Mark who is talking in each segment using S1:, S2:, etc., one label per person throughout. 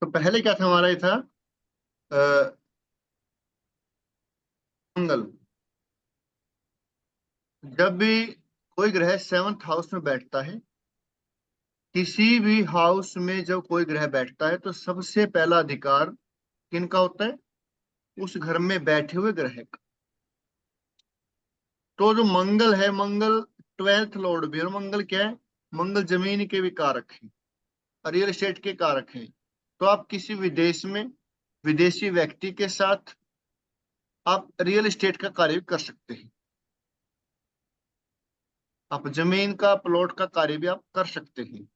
S1: तो पहले क्या था हमारा, ये था मंगल। जब भी कोई ग्रह सेवंथ हाउस में बैठता है, किसी भी हाउस में जब कोई ग्रह बैठता है, तो सबसे पहला अधिकार किनका होता है? उस घर में बैठे हुए ग्रह का। तो जो मंगल है, मंगल ट्वेल्थ लॉर्ड भी है। और मंगल क्या है? मंगल जमीन के भी कारक है, रियल एस्टेट के कारक हैं। तो आप किसी विदेश में विदेशी व्यक्ति के साथ आप रियल एस्टेट का कार्य भी कर सकते हैं। आप जमीन का, प्लॉट का कार्य भी आप कर सकते हैं।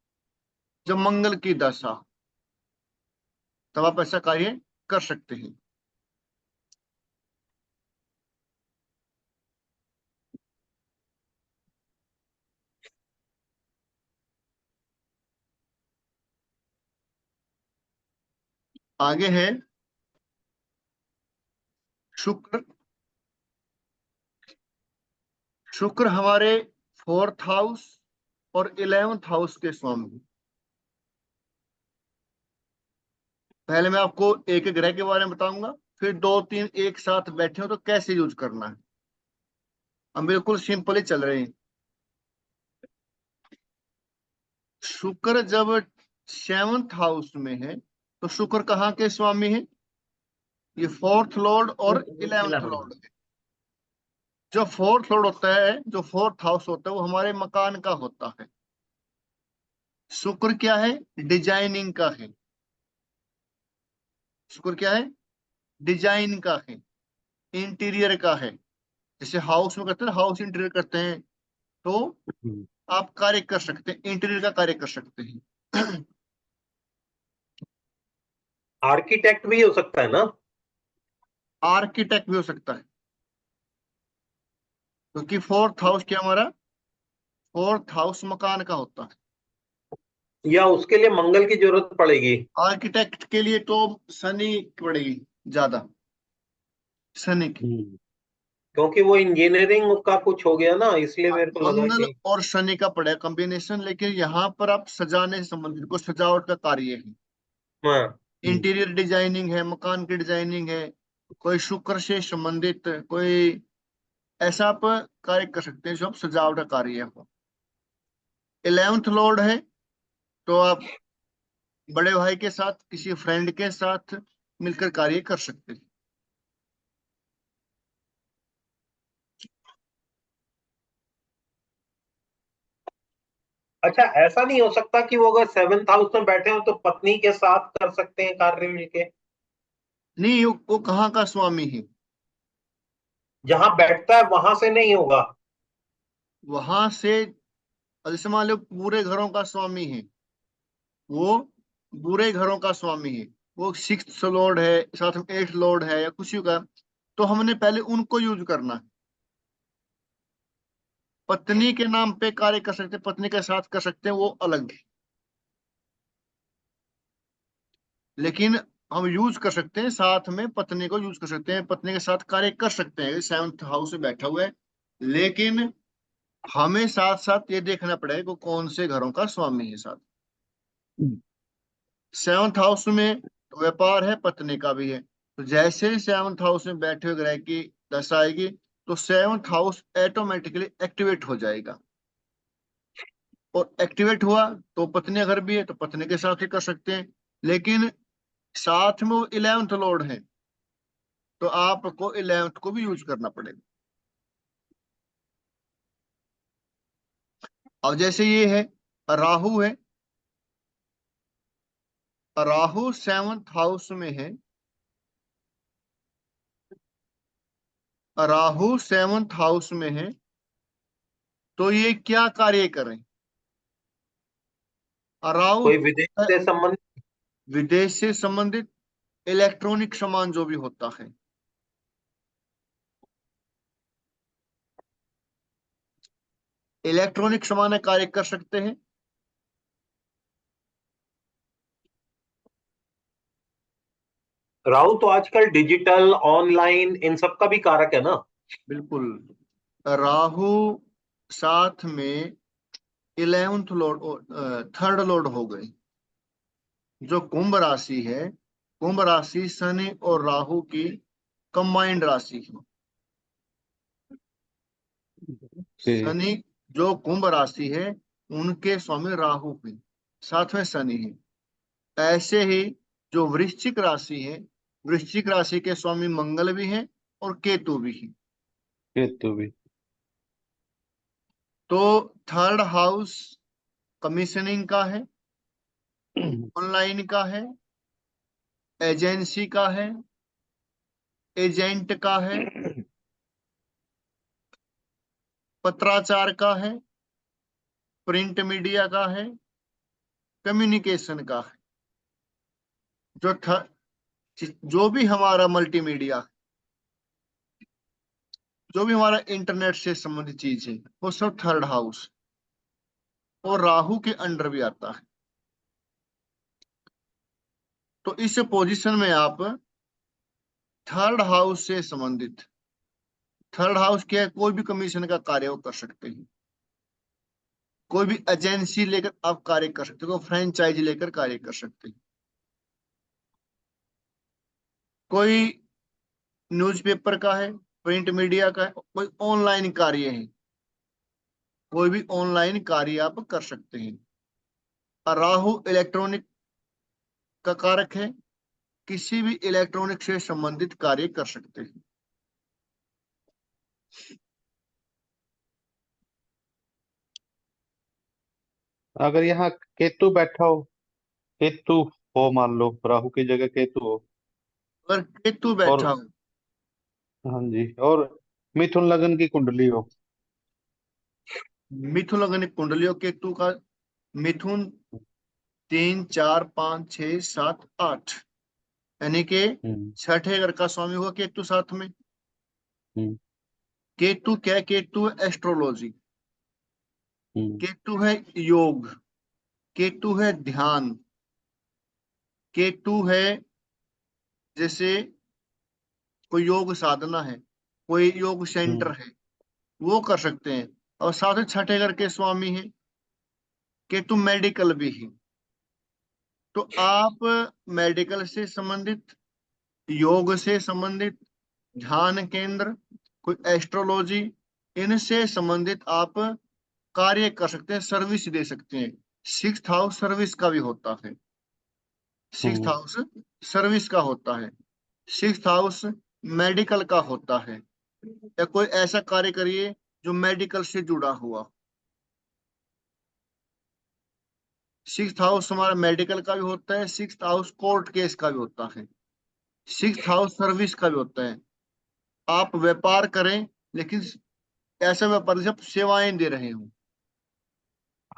S1: जब मंगल की दशा, तब आप ऐसा कार्य कर सकते हैं। आगे है शुक्र। शुक्र हमारे फोर्थ हाउस और 11th हाउस के स्वामी। पहले मैं आपको एक एक ग्रह के बारे में बताऊंगा, फिर दो तीन एक साथ बैठे हो तो कैसे यूज करना है। हम बिल्कुल सिंपल ही चल रहे हैं। शुक्र जब सेवंथ हाउस में है, तो शुक्र कहाँ के स्वामी है? ये फोर्थ लॉर्ड और 11th लॉर्ड है। जो फोर्थ लॉर्ड होता है, जो फोर्थ हाउस होता है, वो हमारे मकान का होता है। शुक्र क्या है? डिजाइनिंग का है। शुक्र क्या है? डिजाइन का है, इंटीरियर का है। जैसे हाउस में करते हैं, हाउस इंटीरियर करते हैं, तो आप कार्य कर सकते हैं, इंटीरियर का कार्य कर सकते हैं।
S2: आर्किटेक्ट भी हो सकता है ना?
S1: आर्किटेक्ट भी हो सकता है, क्योंकि फोर्थ हाउस क्या हमारा? फोर्थ हाउस मकान का होता है।
S2: या उसके लिए मंगल की जरूरत पड़ेगी?
S1: आर्किटेक्ट के लिए तो शनि की पड़ेगी ज्यादा, शनि की।
S2: क्योंकि वो इंजीनियरिंग का कुछ हो गया ना, इसलिए मेरे को लगा
S1: मंगल
S2: कि।
S1: और शनि का पड़ेगा कॉम्बिनेशन, लेकिन यहाँ पर आप सजाने से संबंधित, को सजावट का कार्य है।
S2: हाँ।
S1: इंटीरियर डिजाइनिंग है, मकान की डिजाइनिंग है, कोई शुक्र से संबंधित कोई ऐसा आप कार्य कर सकते हैं जो आप सजावट का कार्य हो। 11th लॉर्ड है, तो आप बड़े भाई के साथ, किसी फ्रेंड के साथ मिलकर कार्य कर सकते हैं।
S2: अच्छा, ऐसा नहीं हो सकता कि वो अगर सेवेंथ हाउस में बैठे हो तो पत्नी के साथ कर सकते हैं कार्य मिलके?
S1: नहीं, वो कहाँ का स्वामी है?
S2: जहां बैठता है वहां से नहीं होगा?
S1: वहां से, जैसे मान लो पूरे घरों का स्वामी है वो, बुरे घरों का स्वामी है। वो सिक्स्थ लॉर्ड है, साथ में एट्थ लॉर्ड है, या कुछ का, तो हमने पहले उनको यूज करना है। पत्नी के नाम पे कार्य कर सकते हैं, पत्नी के साथ कर सकते हैं, वो अलग है। लेकिन हम यूज कर सकते हैं, साथ में पत्नी को यूज कर सकते हैं, पत्नी के साथ कार्य कर सकते हैं, सेवंथ हाउस में बैठा हुआ है। लेकिन हमें साथ साथ ये देखना पड़ेगा कि कौन से घरों का स्वामी है साथ। सेवंथ हाउस में तो व्यापार है, पत्नी का भी है। तो जैसे ही सेवंथ हाउस में बैठे हुए ग्रह की दशा आएगी, तो सेवंथ हाउस ऑटोमेटिकली एक्टिवेट हो जाएगा। और एक्टिवेट हुआ तो पत्नी अगर भी है तो पत्नी के साथ ही कर सकते हैं। लेकिन साथ में वो 11th लॉर्ड है, तो आपको 11th को भी यूज करना पड़ेगा। अब जैसे ये है, राहु है। राहु सेवंथ हाउस में है। राहु सेवंथ हाउस में है, तो ये क्या कार्य करें? राहु
S2: कोई विदेश से संबंधित?
S1: विदेश से संबंधित, इलेक्ट्रॉनिक सामान जो भी होता है। इलेक्ट्रॉनिक समान कार्य कर सकते हैं।
S2: राहु तो आजकल डिजिटल ऑनलाइन इन सब का भी कारक है ना।
S1: बिल्कुल। राहु साथ में 11th लॉर्ड, थर्ड लॉर्ड हो गए। जो कुंभ राशि है, कुंभ राशि शनि और राहु की कंबाइंड राशि है।
S3: ओके।
S1: शनि, जो कुंभ राशि है उनके स्वामी राहु है, साथ में शनि है। ऐसे ही जो वृश्चिक राशि है, वृश्चिक राशि के स्वामी मंगल भी हैं और केतु भी हैं।
S3: केतु भी।
S1: तो थर्ड हाउस कमीशनिंग का है, ऑनलाइन का है, एजेंसी का है, एजेंट का है, पत्राचार का है, प्रिंट मीडिया का है, कम्युनिकेशन का है। जो जो भी हमारा मल्टीमीडिया, जो भी हमारा इंटरनेट से संबंधित चीज है, वो सब थर्ड हाउस और राहु के अंडर भी आता है। तो इस पोजीशन में आप थर्ड हाउस से संबंधित, थर्ड हाउस क्या है, कोई भी कमीशन का कार्य वो कर सकते हैं। कोई भी एजेंसी लेकर आप कार्य कर सकते हो, फ्रेंचाइज लेकर कार्य कर सकते हैं। कोई न्यूज़पेपर का है, प्रिंट मीडिया का है, कोई ऑनलाइन कार्य है, कोई भी ऑनलाइन कार्य आप कर सकते हैं। और राहु इलेक्ट्रॉनिक का कारक है, किसी भी इलेक्ट्रॉनिक से संबंधित कार्य कर सकते हैं।
S3: अगर यहाँ केतु बैठा हो, केतु हो मान लो, राहु की जगह केतु हो,
S1: अगर केतु
S3: और
S1: बैठा हो,
S3: हाँ जी, और मिथुन लगन की कुंडली हो।
S1: मिथुन लगन कुंडलियों केतु का, मिथुन 3 4 5 6 7 8, यानी कि
S3: हम्म।
S1: छठे घर का स्वामी हुआ केतु साथ में।
S3: हम्म।
S1: केतु क्या है? केतु है एस्ट्रोलॉजी,
S3: हम्म।
S1: केतु है योग, केतु है ध्यान, केतु है जैसे कोई योग साधना है, कोई योग सेंटर
S3: हम्म।
S1: है, वो कर सकते हैं। और साथ ही छठे घर के स्वामी है केतु, मेडिकल भी है। तो आप मेडिकल से संबंधित, योग से संबंधित, ध्यान केंद्र, कोई एस्ट्रोलॉजी, इनसे संबंधित आप कार्य कर सकते हैं, सर्विस दे सकते हैं। सिक्स्थ हाउस सर्विस का भी होता है, सिक्स्थ
S3: हम्म।
S1: हाउस सर्विस का होता है, सिक्स्थ हाउस मेडिकल का होता है। या कोई ऐसा कार्य करिए जो मेडिकल से जुड़ा हुआ। सिक्स्थ हाउस हमारा मेडिकल का भी होता है, सिक्स्थ हाउस कोर्ट केस का भी होता है, सिक्स्थ हाउस सर्विस का भी होता है। आप व्यापार करें, लेकिन ऐसा व्यापार जैसे आप सेवाएं दे रहे हो,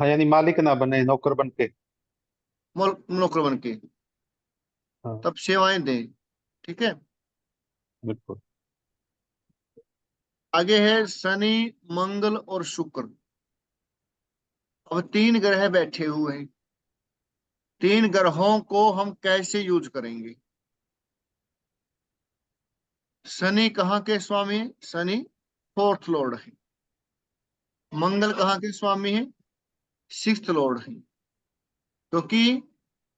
S3: हाँ, यानी मालिक ना बने, नौकर बन के।
S1: नौकर बन के,
S3: हाँ।
S1: तब सेवाएं दें। ठीक है।
S3: बिल्कुल।
S1: आगे है शनि, मंगल और शुक्र। अब तीन ग्रह बैठे हुए हैं, तीन ग्रहों को हम कैसे यूज करेंगे? शनि कहाँ के स्वामी है? शनि फोर्थ लॉर्ड है। मंगल कहाँ के स्वामी है? सिक्स्थ लॉर्ड है। क्योंकि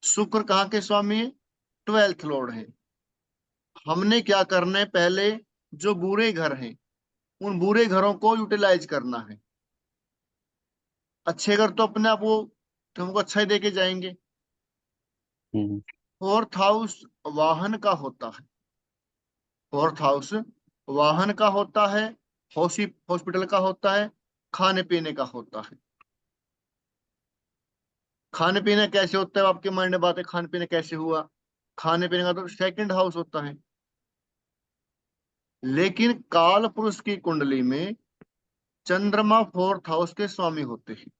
S1: शुक्र कहाँ के स्वामी है? ट्वेल्थ लॉर्ड है। हमने क्या करना है, पहले जो बुरे घर हैं उन बुरे घरों को यूटिलाइज करना है। अच्छे घर तो अपने आप वो तुमको अच्छा ही देके जाएंगे।
S3: हम्म।
S1: फोर्थ हाउस वाहन का होता है, फोर्थ हाउस वाहन का होता है, हॉस्पिटल का होता है, खाने पीने का होता है। खाने पीने कैसे होता है? आपके माइंड में बात है, खाने पीने कैसे हुआ? खाने पीने का तो सेकंड हाउस होता है। लेकिन काल पुरुष की कुंडली में चंद्रमा फोर्थ हाउस के स्वामी होते हैं।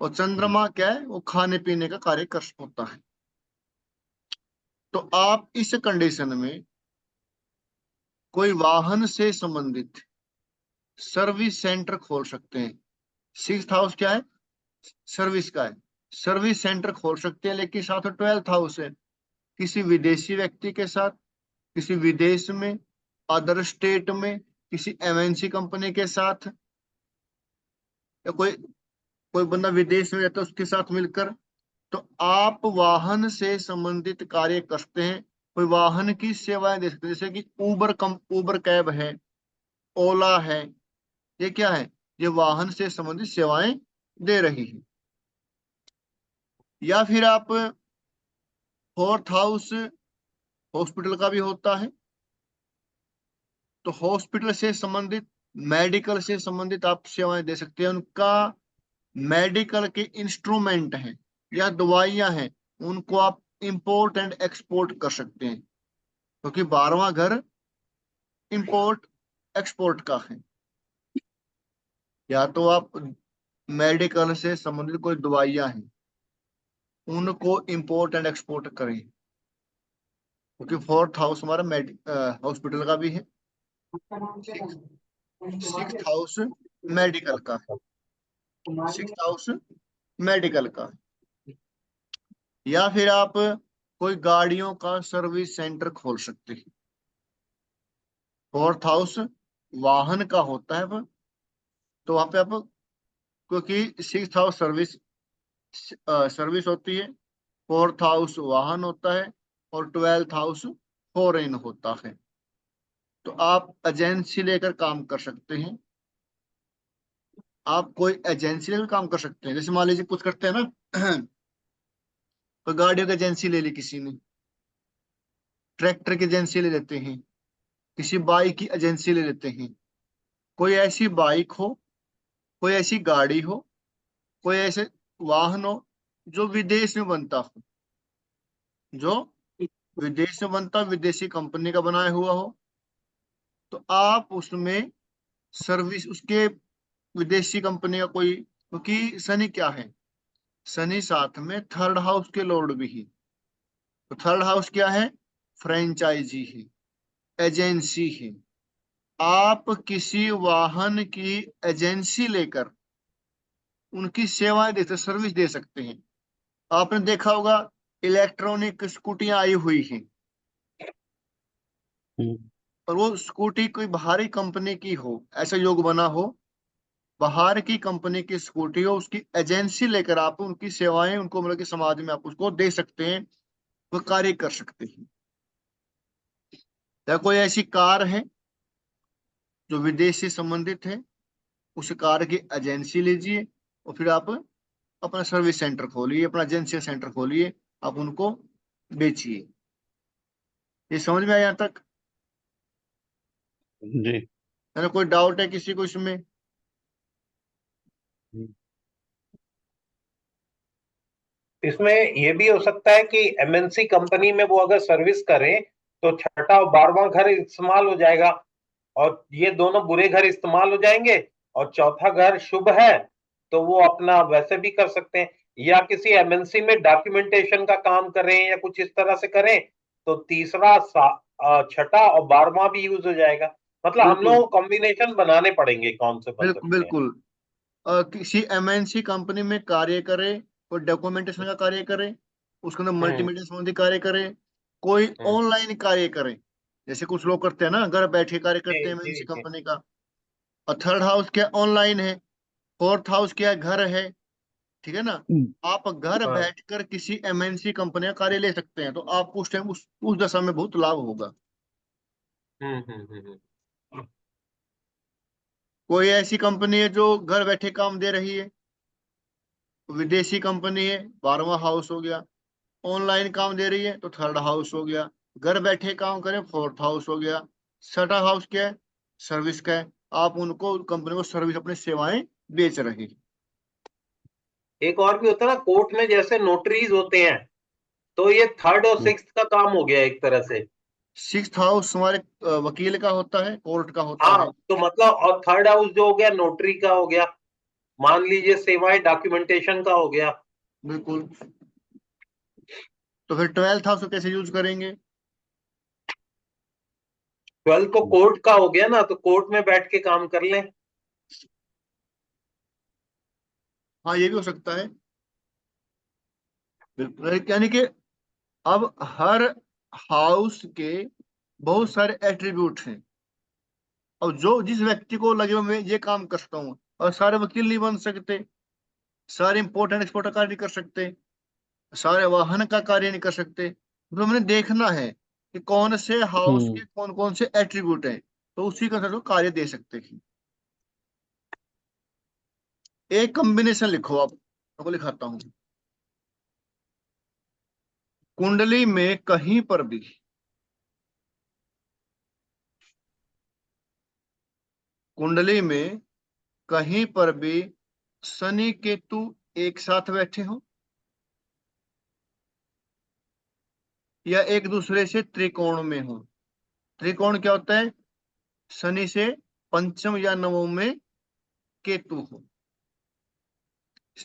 S1: और
S3: हम्म।
S1: चंद्रमा क्या है? वो खाने पीने का कार्य कर होता है। तो आप इस कंडीशन में कोई वाहन से संबंधित सर्विस सेंटर खोल सकते हैं। सिक्स हाउस क्या है? सर्विस का है। सर्विस सेंटर खोल सकते हैं, लेकिन साथ में 12th हाउस है। किसी विदेशी व्यक्ति के साथ, किसी विदेश में, अदर स्टेट में, किसी एमएनसी कंपनी के साथ, या कोई कोई बंदा विदेश में रहता है उसके साथ मिलकर। तो आप वाहन से संबंधित कार्य करते हैं, कोई वाहन की सेवाएं दे सकते हैं, जैसे कि उबर कैब है, ओला है। ये क्या है? ये वाहन से संबंधित सेवाएं दे रही है। या फिर आप 4th हाउस हॉस्पिटल का भी होता है, तो हॉस्पिटल से संबंधित, मेडिकल से संबंधित आप सेवाएं दे सकते हैं। उनका मेडिकल के इंस्ट्रूमेंट हैं या दवाइयां हैं, उनको आप इंपोर्ट एंड एक्सपोर्ट कर सकते हैं, क्योंकि 12वां घर इंपोर्ट एक्सपोर्ट का है। या तो आप मेडिकल से संबंधित कोई दवाइयां हैं, उनको इंपोर्ट एंड एक्सपोर्ट करें, क्योंकि 4th हाउस हमारा हॉस्पिटल का भी है। सिक्स हाउस मेडिकल का है। 6th हाउस मेडिकल का है। या फिर आप कोई गाड़ियों का सर्विस सेंटर खोल सकते हैं। 4th हाउस वाहन का होता है वो, तो वहां पे आप, क्योंकि 6th हाउस सर्विस सर्विस होती है, 4th हाउस वाहन होता है, और 12th हाउस फॉरेन होता है। तो आप एजेंसी लेकर काम कर सकते हैं। आप कोई एजेंसी लेकर काम कर सकते हैं, जैसे मान लीजिए कुछ करते हैं ना तो गाड़ियों की एजेंसी ले ली किसी ने, ट्रैक्टर की एजेंसी ले लेते हैं, किसी बाइक की एजेंसी ले लेते हैं। कोई ऐसी बाइक हो, कोई ऐसी गाड़ी हो, कोई ऐसे वाहन हो जो विदेश में बनता हो, जो विदेश में बनता, विदेशी कंपनी का बनाया हुआ हो, तो आप उसमें सर्विस, उसके विदेशी कंपनी का कोई, क्योंकि शनि क्या है? शनि साथ में 3rd हाउस के लॉर्ड भी है। तो 3rd हाउस क्या है? फ्रेंचाइजी है, एजेंसी है। आप किसी वाहन की एजेंसी लेकर उनकी सेवाएं देते, सर्विस दे सकते हैं। आपने देखा होगा इलेक्ट्रॉनिक स्कूटियां आई हुई हैं,
S3: हम्म,
S1: और वो स्कूटी कोई बाहरी कंपनी की हो, ऐसा योग बना हो, बाहर की कंपनी की स्कूटी हो, उसकी एजेंसी लेकर आप उनकी सेवाएं, उनको मतलब कि समाज में आप उसको दे सकते हैं, वो कार्य कर सकते हैं। या कोई ऐसी कार है जो विदेश से संबंधित है, उस कार की एजेंसी लीजिए, और फिर आप अपना सर्विस सेंटर खोलिए, अपना एजेंसी सेंटर खोलिए, आप उनको बेचिए। ये समझ में आया यहाँ तक?
S3: जी।
S1: है ना? कोई डाउट है किसी को इसमें?
S3: हम्म,
S2: इसमें ये भी हो सकता है कि एमएनसी कंपनी में वो अगर सर्विस करें तो छठा और 12वां घर इस्तेमाल हो जाएगा, और ये दोनों बुरे घर इस्तेमाल हो जाएंगे, और चौथा घर शुभ है तो वो अपना वैसे भी कर सकते हैं। या किसी एमएनसी में डॉक्यूमेंटेशन का काम करें या कुछ इस तरह से करें तो तीसरा छठा और 12वां भी यूज हो जाएगा। मतलब हम
S1: बिल्कुल
S2: लोग कॉम्बिनेशन बनाने पड़ेंगे कौन से बन
S1: बिल्कुल
S2: सकते हैं।
S1: बिल्कुल। किसी एमएनसी कंपनी में कार्य करे, कोई डॉक्यूमेंटेशन का कार्य करे, उसके अंदर
S2: हम्म
S1: मल्टीमीडिया संबंधी कार्य करे, कोई
S2: हम्म
S1: ऑनलाइन कार्य करे, जैसे कुछ लोग करते हैं ना, घर बैठे कार्य
S2: जी
S1: करते हैं
S2: जी
S1: एमएनसी
S2: जी।
S1: कंपनी का। और 3rd हाउस क्या? ऑनलाइन है। 4th हाउस क्या है? घर है। ठीक है ना? आप घर
S2: हाँ।
S1: बैठकर किसी एमएनसी कंपनी का कार्य ले सकते हैं, तो आपको उस टाइम उस दशा में बहुत लाभ होगा।
S2: हम्म।
S1: कोई ऐसी कंपनी है जो घर बैठे काम दे रही है, विदेशी कंपनी है, 12वां हाउस हो गया। ऑनलाइन काम दे रही है तो 3rd हाउस हो गया। घर बैठे काम करें, 4th हाउस हो गया। 6ठा हाउस क्या है? सर्विस का है। आप उनको, कंपनी को सर्विस, अपनी सेवाएं बेच रहे हैं।
S2: एक और भी होता है ना, कोर्ट में जैसे नोटरीज होते हैं, तो ये थर्ड और
S3: हम्म,
S2: सिक्स्थ का काम हो गया एक तरह से।
S1: 6th हाउस हमारे वकील का होता है, कोर्ट का होता
S2: हाँ
S1: है।
S2: तो मतलब, और थर्ड हाउस जो हो गया नोटरी का हो गया, मान लीजिए सेवाएं डॉक्यूमेंटेशन का हो गया।
S1: बिल्कुल। तो फिर 12th हाउस को कैसे यूज करेंगे?
S2: 12 तो कोर्ट का हो गया ना, तो कोर्ट में बैठ के काम कर लें।
S1: हाँ ये भी हो सकता है, बिल्कुल। यानी कि अब हर हाउस के बहुत सारे एट्रीब्यूट हैं। अब जो जिस व्यक्ति को लगे मैं ये काम कर सकता हूँ, और सारे वकील नहीं बन सकते, सारे इंपोर्ट एंड एक्सपोर्ट का कार्य नहीं कर सकते, सारे वाहन का कार्य नहीं कर सकते, तो हमने देखना है कि कौन से हाउस
S3: हम्म
S1: के कौन कौन से एट्रीब्यूट हैं, तो उसी का तो कार्य दे सकते हैं। एक कॉम्बिनेशन लिखो आप, आपको लिखाता हूँ। कुंडली में कहीं पर भी, कुंडली में कहीं पर भी शनि केतु एक साथ बैठे हो, या एक दूसरे से त्रिकोण में हो। त्रिकोण क्या होता है? शनि से पंचम या नवम में केतु हो।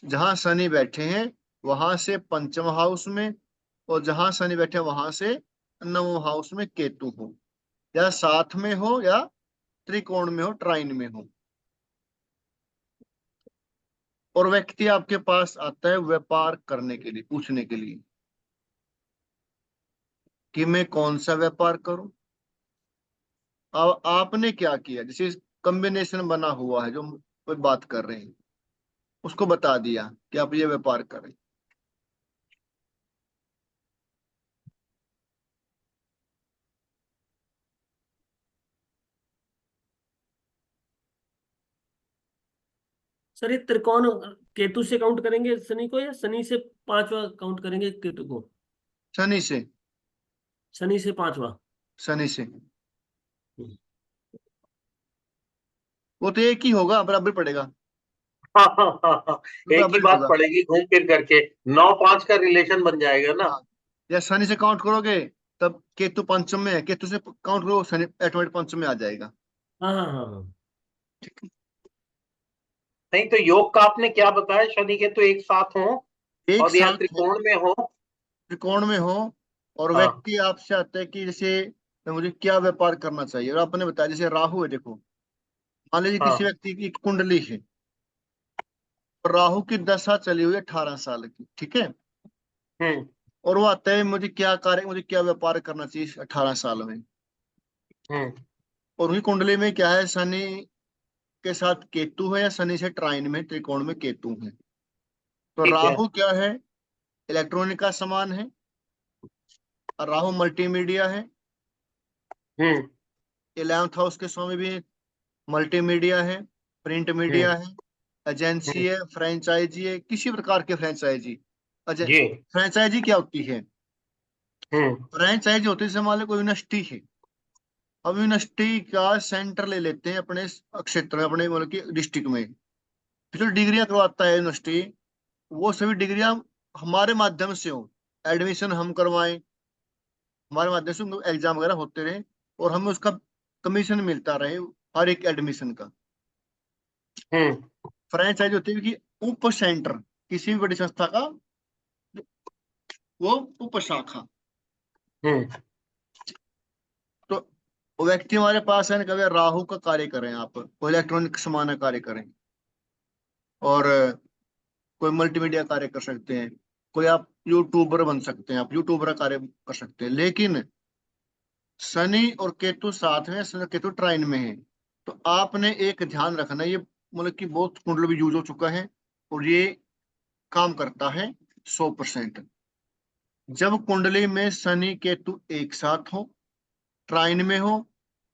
S1: जहां शनि बैठे हैं वहां से पंचम हाउस में, और जहां शनि बैठे हैं वहां से नवम हाउस में केतु हो, या साथ में हो, या त्रिकोण में हो, ट्राइन में हो। और व्यक्ति आपके पास आता है व्यापार करने के लिए, पूछने के लिए कि मैं कौन सा व्यापार करूं। अब आपने क्या किया, जैसे कॉम्बिनेशन बना हुआ है जो कोई बात कर रहे हैं, उसको बता दिया कि आप ये व्यापार करें।
S4: सर ये त्रिकोण केतु से काउंट करेंगे शनि को, या शनि से पांचवा काउंट करेंगे केतु को?
S1: शनि से,
S4: शनि से पांचवा।
S1: शनि से। वो तो एक ही होगा, बराबर पड़ेगा,
S2: हाँ हाँ हाँ हाँ, एक ही
S1: बराबर ही
S2: बात
S1: होगा।
S2: पड़ेगी घूम फिर करके, 9-5 का रिलेशन बन जाएगा ना।
S1: हाँ, या शनि से काउंट करोगे तब केतु पंचम में है, केतु से काउंट करो शनि ऑटोमेटिक पंचम में आ जाएगा।
S4: हाँ हाँ हाँ हाँ।
S2: नहीं तो योग का आपने क्या बताया, शनि के तो एक साथ हो
S1: एक
S2: और या
S1: साथ हो,
S2: त्रिकोण में हो।
S1: त्रिकोण में हो, और
S2: हाँ
S1: व्यक्ति आपसे आता है कि जैसे मुझे क्या व्यापार करना चाहिए, और आपने बताया जैसे राहु है, देखो मान लीजिए किसी
S2: हाँ।
S1: व्यक्ति की कुंडली है, और राहु की दशा चली हुई है 18 साल की, ठीक है।
S2: हम्म
S1: और वो आता है मुझे क्या कार्य, मुझे क्या व्यापार करना चाहिए 18 साल में।
S2: हम्म।
S1: और उनकी कुंडली में क्या है, शनि के साथ केतु है, या शनि से ट्राइन में त्रिकोण में केतु है। तो
S2: ठीक है।
S1: राहु क्या है? इलेक्ट्रॉनिक का सामान है, और राहु मल्टीमीडिया है।
S2: हम्म
S1: 11th हाउस के स्वामी भी मल्टीमीडिया है, प्रिंट मीडिया
S2: हम्म
S1: है, एजेंसी
S2: हम्म।
S1: है, फ्रेंचाइजी है, किसी प्रकार के फ्रेंचाइजी।
S2: जी।
S1: फ्रेंचाइजी क्या होती है?
S2: हम्म
S1: फ्रेंचाइजी होती है जैसे मान लो कोई यूनिवर्सिटी है। अब यूनिवर्सिटी का सेंटर ले लेते हैं अपने क्षेत्र में, अपने मतलब कि डिस्ट्रिक्ट में, फिर जो डिग्रियां करवाता है यूनिवर्सिटी, वो सभी डिग्रियां हमारे माध्यम से हो, एडमिशन हम करवाएं, हमारे माध्यम से एग्जाम वगैरह होते रहे, और हमें उसका कमीशन मिलता रहे हर एक एडमिशन का।
S2: हम्म
S1: फ्रेंचाइज होती है कि उप सेंटर, किसी भी बड़ी संस्था का वो उप शाखा।
S2: हम्म।
S1: तो वो व्यक्ति हमारे पास है ना, कभी राहु का कार्य करें, आप कोई इलेक्ट्रॉनिक सामान का कार्य करें, और कोई मल्टीमीडिया कार्य कर सकते हैं, कोई आप यूट्यूबर बन सकते हैं, आप यूट्यूबर का कार्य कर सकते हैं। लेकिन शनि और केतु साथ में, शनि और केतु ट्राइन में है, तो आपने एक ध्यान रखना, ये मतलब कि बहुत कुंडल भी यूज हो चुका है, और ये काम करता है 100%। जब कुंडली में शनि केतु एक साथ हो, ट्राइन में हो,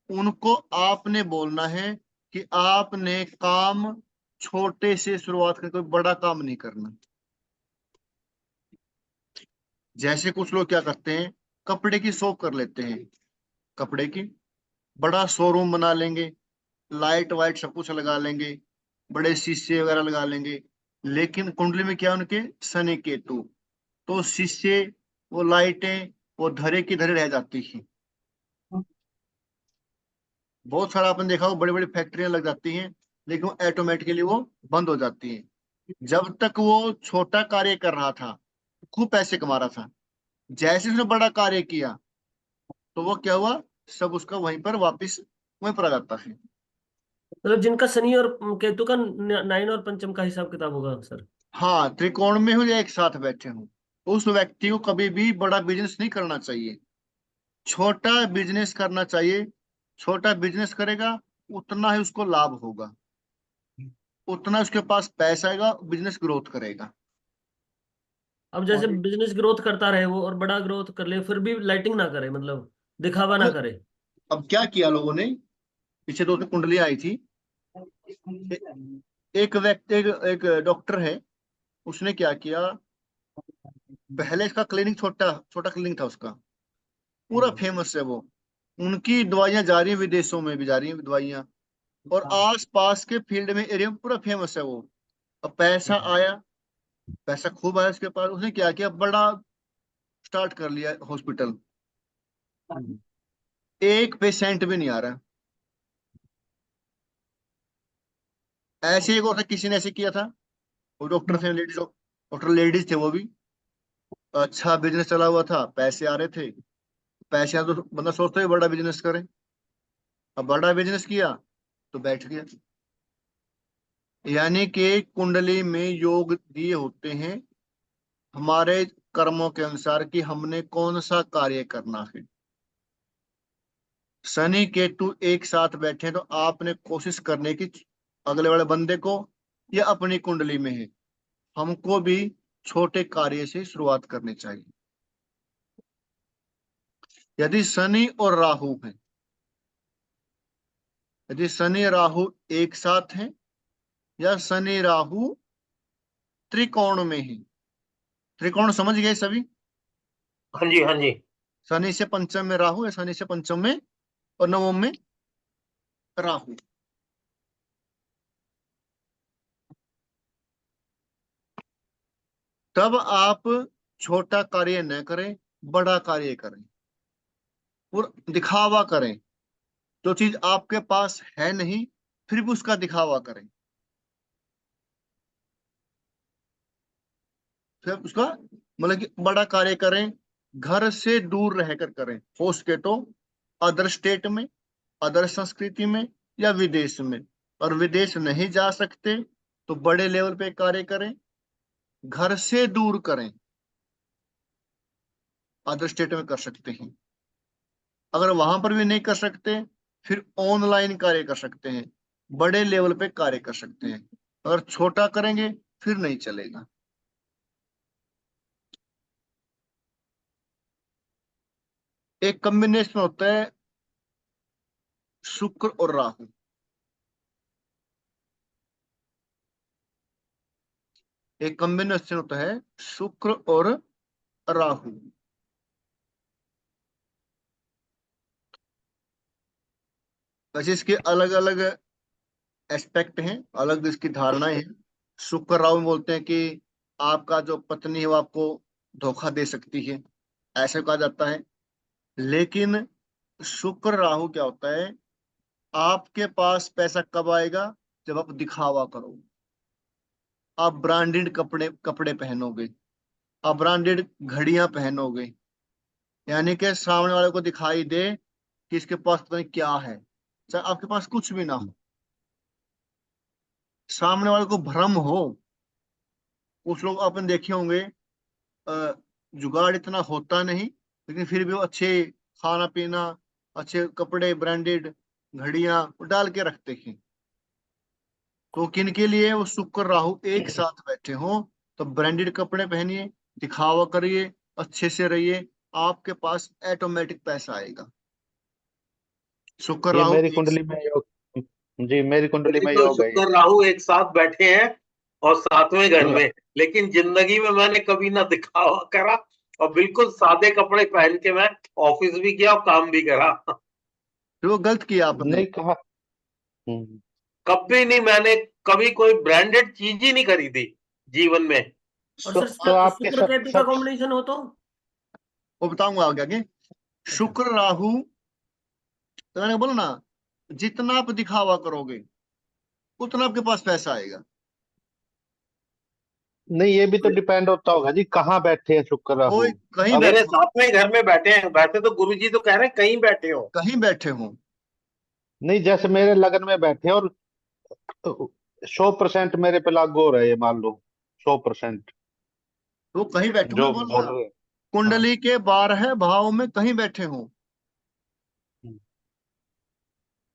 S1: उनको आपने बोलना है कि आपने काम छोटे से शुरुआत करके कोई बड़ा काम नहीं करना। जैसे कुछ लोग क्या करते हैं, कपड़े की शॉप कर लेते हैं, कपड़े की बड़ा शोरूम बना लेंगे, लाइट वाइट सब कुछ लगा लेंगे, बड़े शीशे वगैरह लगा लेंगे। लेकिन कुंडली में क्या है उनके, शनि केतु, तो शीशे, वो लाइटें, वो धरे की धरे रह जाती हैं। बहुत सारा आपने देखा, वो बड़ी बड़ी फैक्ट्रियां लग जाती हैं, लेकिन वो ऑटोमेटिकली वो बंद हो जाती हैं। जब तक वो छोटा कार्य कर रहा था, खूब पैसे कमा रहा था, जैसे उसने बड़ा कार्य किया, तो वो क्या हुआ, सब उसका वहीं पर वापिस वहीं पर आ जाता है।
S4: मतलब जिनका शनि और केतु का 9 और पंचम का हिसाब किताब होगा सर।
S1: हाँ, त्रिकोण में हो या एक साथ बैठे हो, उस व्यक्ति को कभी भी बड़ा बिजनेस नहीं करना चाहिए, छोटा बिजनेस करना चाहिए। छोटा बिजनेस करेगा, उतना ही उसको लाभ होगा, उतना उसके पास पैसा आएगा, बिजनेस ग्रोथ करेगा।
S4: अब जैसे
S1: और
S4: बिजनेस ग्रोथ करता रहे वो और बड़ा ग्रोथ कर ले, फिर भी लाइटिंग ना करे, मतलब दिखावा ना करे।
S1: अब क्या किया लोगों ने, पीछे दो तीन कुंडलियां आई थी। ए- एक व्यक्ति, एक डॉक्टर है, उसने क्या किया, पहले इसका क्लिनिक छोटा छोटा क्लिनिक था उसका, पूरा फेमस है वो, उनकी दवाइयां जा रही हैं, विदेशों में भी जा रही हैं दवाइयां, और आस पास के फील्ड में एरिया में पूरा फेमस है वो। अब पैसा आया, पैसा खूब आया उसके पास, उसने क्या किया, बड़ा स्टार्ट कर लिया हॉस्पिटल। एक पेशेंट भी नहीं आ रहा। ऐसे ही एक और था, किसी ने ऐसे किया था, वो डॉक्टर थे, लेडीज डॉक्टर, लेडीज थे वो भी, अच्छा बिजनेस चला हुआ था, पैसे आ रहे थे। पैसे आ तो बंदा सोचता है बड़ा बिजनेस करे, अब बड़ा बिजनेस किया तो बैठ गया। यानी कि कुंडली में योग दिए होते हैं हमारे कर्मों के अनुसार कि हमने कौन सा कार्य करना है। शनि केतु एक साथ बैठे तो आपने कोशिश करने की, अगले वाले बंदे को या अपनी कुंडली में है, हमको भी छोटे कार्य से शुरुआत करनी चाहिए। यदि शनि और राहु है, यदि शनि राहु एक साथ है, या शनि राहु त्रिकोण में है, त्रिकोण समझ गए सभी,
S2: हाँ जी, हाँ जी।
S1: शनि से पंचम में राहु या शनि से पंचम में और नवम में राहु, तब आप छोटा कार्य न करें, बड़ा कार्य करें और दिखावा करें। जो चीज आपके पास है नहीं, फिर भी उसका दिखावा करें, फिर उसका मतलब कि बड़ा कार्य करें, घर से दूर रहकर करें, हो सके तो अदर स्टेट में, अदर संस्कृति में, या विदेश में। और विदेश नहीं जा सकते तो बड़े लेवल पे कार्य करें, घर से दूर करें, अदर स्टेट में कर सकते हैं। अगर वहां पर भी नहीं कर सकते, फिर ऑनलाइन कार्य कर सकते हैं, बड़े लेवल पे कार्य कर सकते हैं। अगर छोटा करेंगे फिर नहीं चलेगा। एक कॉम्बिनेशन होता है शुक्र और राहु, एक कॉम्बिनेशन होता है शुक्र और राहु। वैसे इसके अलग अलग एस्पेक्ट हैं, अलग इसकी धारणाएं हैं। शुक्र राहु में बोलते हैं कि आपका जो पत्नी है वो आपको धोखा दे सकती है, ऐसा कहा जाता है। लेकिन शुक्र राहु क्या होता है, आपके पास पैसा कब आएगा, जब आप दिखावा करोगे, आप ब्रांडेड कपड़े कपड़े पहनोगे, आप ब्रांडेड घड़ियां पहनोगे, यानी कि सामने वाले को दिखाई दे कि इसके पास पता नहीं क्या है, चाहे आपके पास कुछ भी ना हो, सामने वाले को भ्रम हो। कुछ लोग आपने देखे होंगे, अ, जुगाड़ इतना होता नहीं, लेकिन फिर भी वो अच्छे खाना पीना, अच्छे कपड़े, ब्रांडेड घड़ियां डाल के रखते हैं। तो किन के लिए वो शुक्र राहु एक साथ बैठे हों, तो ब्रांडेड कपड़े पहनिए, दिखावा करिए, अच्छे से रहिए, आपके पास ऑटोमेटिक पैसा आएगा। शुक्र
S3: ये
S1: राहु
S3: मेरी
S1: एक,
S3: कुंडली में योग, जी मेरी कुंडली
S2: मेरे
S3: में
S2: तो
S3: योग है ये।
S2: शुक्र राहु एक साथ बैठे हैं और सातवें घर में, लेकिन जिंदगी में मैंने कभी ना दिखावा करा और बिल्कुल सादे कपड़े पहन के मैं ऑफिस भी गया और काम भी करा।
S1: फिर वो गलत किया आपने।
S3: नहीं कहा। हम्म,
S2: कभी नहीं, मैंने कभी कोई ब्रांडेड चीज ही नहीं खरीदी जीवन में।
S4: और
S3: तो,
S4: सर
S3: तो आपके
S4: शुक्र
S3: सब
S4: केतु का
S3: सब
S4: कॉम्बिनेशन हो तो।
S1: वो बताऊंगा आगे आगे।
S4: अच्छा।
S1: शुक्र राहु, तो मैंने बोला ना, जितना आप दिखावा करोगे उतना आपके पास पैसा आएगा।
S3: नहीं, ये भी तो डिपेंड होता होगा जी, कहाँ बैठे हैं शुक्र
S1: कोई
S3: राहु।
S1: कहीं
S3: अगर
S2: मेरे
S1: बैठे हो,
S2: सातवें घर में बैठे हैं, वैसे तो गुरुजी तो कह रहे हैं कहीं बैठे हो।
S1: कहीं बैठे हो,
S3: नहीं, जैसे मेरे लगन में बैठे हैं और 100% मेरे पे लागू हो रहा है, ये मान लो 100%।
S1: तो कहीं बैठे
S3: जो
S1: हुए बोला,
S3: बॉर्डर। हाँ।
S1: कुंडली के 12 भाव में कहीं बैठे हो,
S3: हम्म,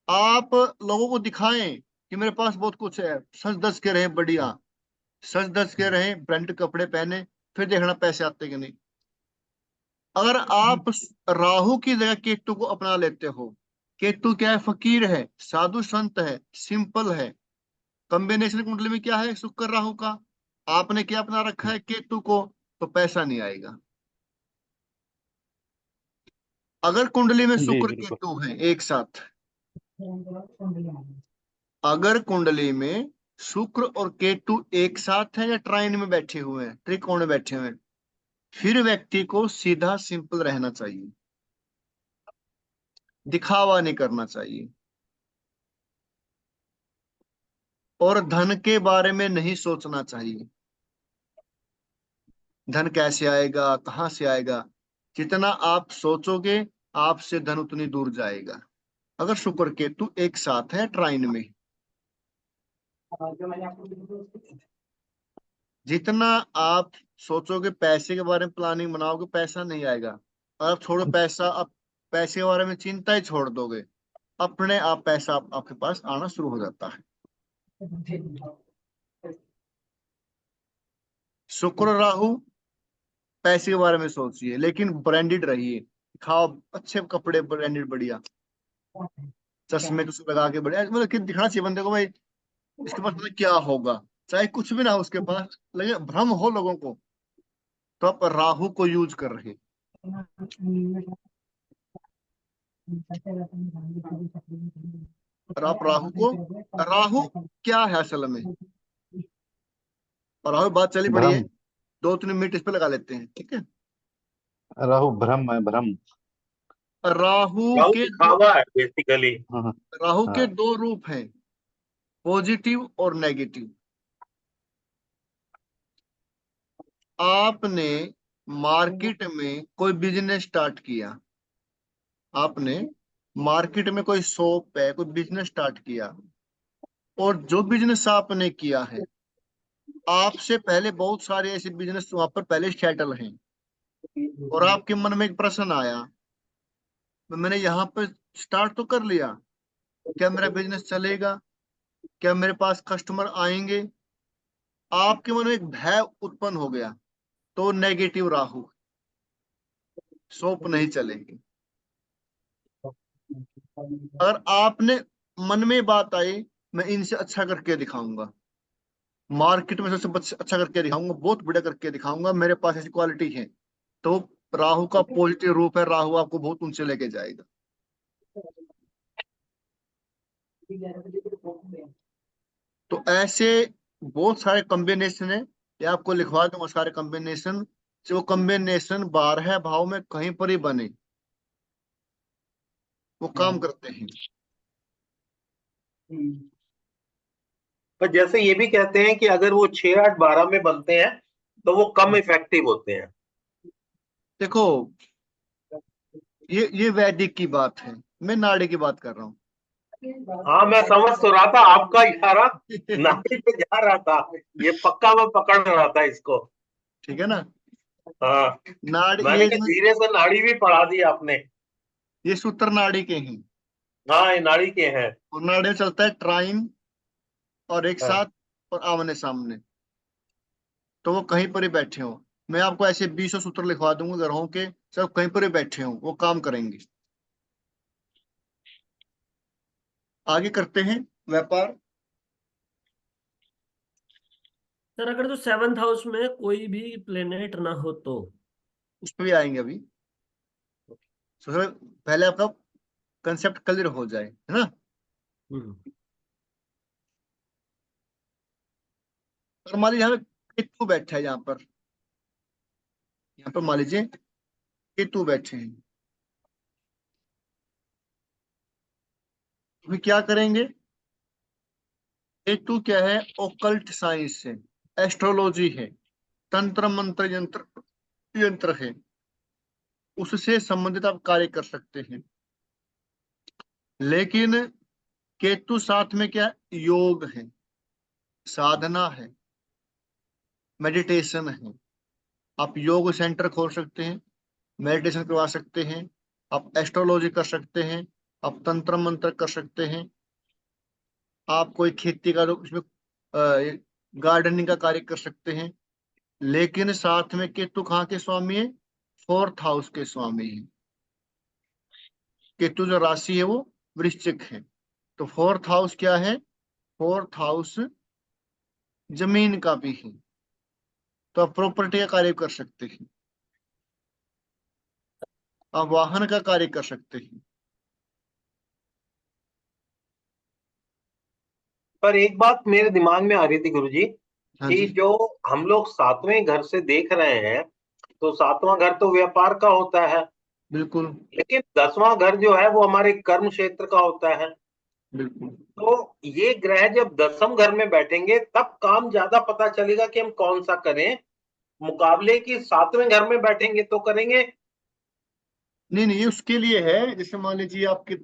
S1: आप लोगों को दिखाएं कि मेरे पास बहुत कुछ है, सज धज के रहे बढ़िया, सज धज के
S3: हम्म,
S1: रहे, ब्रांडेड कपड़े पहने, फिर देखना पैसे आते कि नहीं। अगर आप राहु की जगह केतु को अपना लेते हो, केतु क्या है, फकीर है, साधु संत है, सिंपल है, कॉम्बिनेशन कुंडली में क्या है, शुक्र राहु का, आपने क्या अपना रखा है, केतु को, तो पैसा नहीं आएगा। अगर कुंडली में
S3: जी
S1: शुक्र
S3: बिल्कुल।
S1: केतु है एक साथ, अगर कुंडली में शुक्र और केतु एक साथ है या ट्राइन में बैठे हुए हैं, त्रिकोण में बैठे हुए हैं, फिर व्यक्ति को सीधा सिंपल रहना चाहिए, दिखावा नहीं करना चाहिए, और धन के बारे में नहीं सोचना चाहिए, धन कैसे आएगा, कहाँ से आएगा। जितना आप सोचोगे, आपसे धन उतनी दूर जाएगा, अगर शुक्र केतु एक साथ है ट्राइन में। जितना आप सोचोगे, पैसे के बारे में प्लानिंग बनाओगे, पैसा नहीं आएगा। और आप छोड़ो पैसा, अब पैसे के बारे में चिंता ही छोड़ दोगे, अपने आप पैसा आपके पास आना शुरू हो जाता है। शुक्र राहु, पैसे के बारे में सोचिए लेकिन ब्रांडेड रहिए, खाओ अच्छे कपड़े ब्रांडेड बढ़िया, चश्मे कुछ लगा के बढ़िया, मतलब कि दिखाना चाहिए बंदे को भाई इसके पास पता नहीं क्या होगा, चाहे कुछ भी ना हो उसके पास, लेकिन भ्रम हो लोगों को, तो आप राहु को यूज कर रहे। और आप राहु को, राहु क्या है असल में, और राहु बात चली पड़ी है,
S3: भ्रम।
S1: 2-3 मिनट इस पे लगा लेते हैं, ठीक है।
S3: राहु भ्रम है, भ्रम।
S1: राहु
S2: राहु
S1: के दो,
S2: दिखावा है बेसिकली।
S3: हाँ हाँ।
S1: राहु के
S3: हाँ।
S1: दो रूप हैं, पॉजिटिव और नेगेटिव। आपने मार्केट में कोई बिजनेस स्टार्ट किया, आपने मार्केट में कोई शॉप है, कोई बिजनेस स्टार्ट किया, और जो बिजनेस आपने किया है, आपसे पहले बहुत सारे ऐसे बिजनेस वहां पर पहले सेटल हैं, और आपके मन में एक प्रश्न आया, मैंने यहाँ पर स्टार्ट तो कर लिया, क्या मेरा बिजनेस चलेगा, क्या मेरे पास कस्टमर आएंगे, आपके मन में एक भय उत्पन्न हो गया, तो नेगेटिव राहु, शॉप नहीं चलेगी। अगर आपने मन में बात आई, मैं इनसे अच्छा करके दिखाऊंगा, मार्केट में सबसे अच्छा करके दिखाऊंगा, बहुत बढ़िया करके दिखाऊंगा, मेरे पास ऐसी क्वालिटी है, तो राहु का पॉजिटिव रूप है, राहु आपको बहुत ऊंचे लेके जाएगा। तो ऐसे बहुत सारे कॉम्बिनेशन है, ये आपको लिखवा दूंगा सारे कॉम्बिनेशन, जो कॉम्बिनेशन 12 भाव में कहीं पर ही बने, वो काम करते हैं।
S2: पर जैसे ये भी कहते हैं कि अगर वो 6 8 12 में बनते हैं तो वो कम इफेक्टिव होते हैं।
S1: देखो, ये वैदिक की बात है, मैं नाड़ी की बात कर रहा हूँ।
S2: हाँ मैं समझ तो रहा था, आपका इशारा नाड़ी पे जा रहा था, ये पक्का मैं पकड़ रहा था इसको।
S1: ठीक है ना,
S2: हाँ,
S1: नाड़ी
S2: मैंने
S1: ये
S2: कहा धीरे से नाड़ी भी पढ़ा दी आपने।
S1: ये सूत्र नाड़ी के हैं,
S2: हाँ ये नाड़ी के हैं।
S1: और नाड़ी में चलता है ट्राइन, और एक
S2: हाँ।
S1: साथ, और आमने सामने, तो वो कहीं पर ही बैठे हो, मैं आपको ऐसे 20 सूत्र लिखवा दूंगा ग्रहों के, सब कहीं पर ही बैठे हो, वो काम करेंगे। आगे करते हैं व्यापार।
S4: सर अगर जो 7th हाउस में कोई भी प्लेनेट ना हो तो?
S1: उस पर भी आएंगे अभी, सबसे पहले आपका कंसेप्ट क्लियर हो जाए, है ना।
S4: हम्म।
S1: और मान लीजिए यहाँ पे केतु बैठा है, यहाँ पर मान लीजिए केतु बैठे हैं, तो फिर क्या करेंगे। केतु क्या है, ओकल्ट साइंस है, एस्ट्रोलॉजी है, तंत्र मंत्र यंत्र यंत्र है, उससे संबंधित आप कार्य कर सकते हैं। लेकिन केतु साथ में क्या, योग है, साधना है, मेडिटेशन है। आप योग सेंटर खोल सकते हैं, मेडिटेशन करवा सकते हैं, आप एस्ट्रोलॉजी कर सकते हैं, आप तंत्र मंत्र कर सकते हैं, आप कोई खेती का उसमें गार्डनिंग का कार्य कर सकते हैं। लेकिन साथ में केतु कहाँ के स्वामी है? फोर्थ हाउस के स्वामी है। केतु जो राशि है वो वृश्चिक है। तो फोर्थ हाउस क्या है? फोर्थ हाउस जमीन का भी है, तो आप प्रॉपर्टी का कार्य कर सकते हैं, आप वाहन का कार्य कर सकते हैं।
S2: पर एक बात मेरे दिमाग में आ रही थी गुरुजी,
S1: हाँ
S2: कि
S1: जी।
S2: जो हम लोग सातवें घर से देख रहे हैं, तो सातवां घर तो व्यापार का होता है,
S1: बिल्कुल।
S2: लेकिन 10वां घर जो है वो हमारे कर्म क्षेत्र का होता है।
S1: बिल्कुल।
S2: तो ये ग्रह जब 10वें घर में बैठेंगे तब काम ज्यादा पता चलेगा कि हम कौन सा करें, मुकाबले की 7वें घर में बैठेंगे तो करेंगे।
S1: नहीं नहीं, ये उसके लिए है, जैसे मान लीजिए आपकी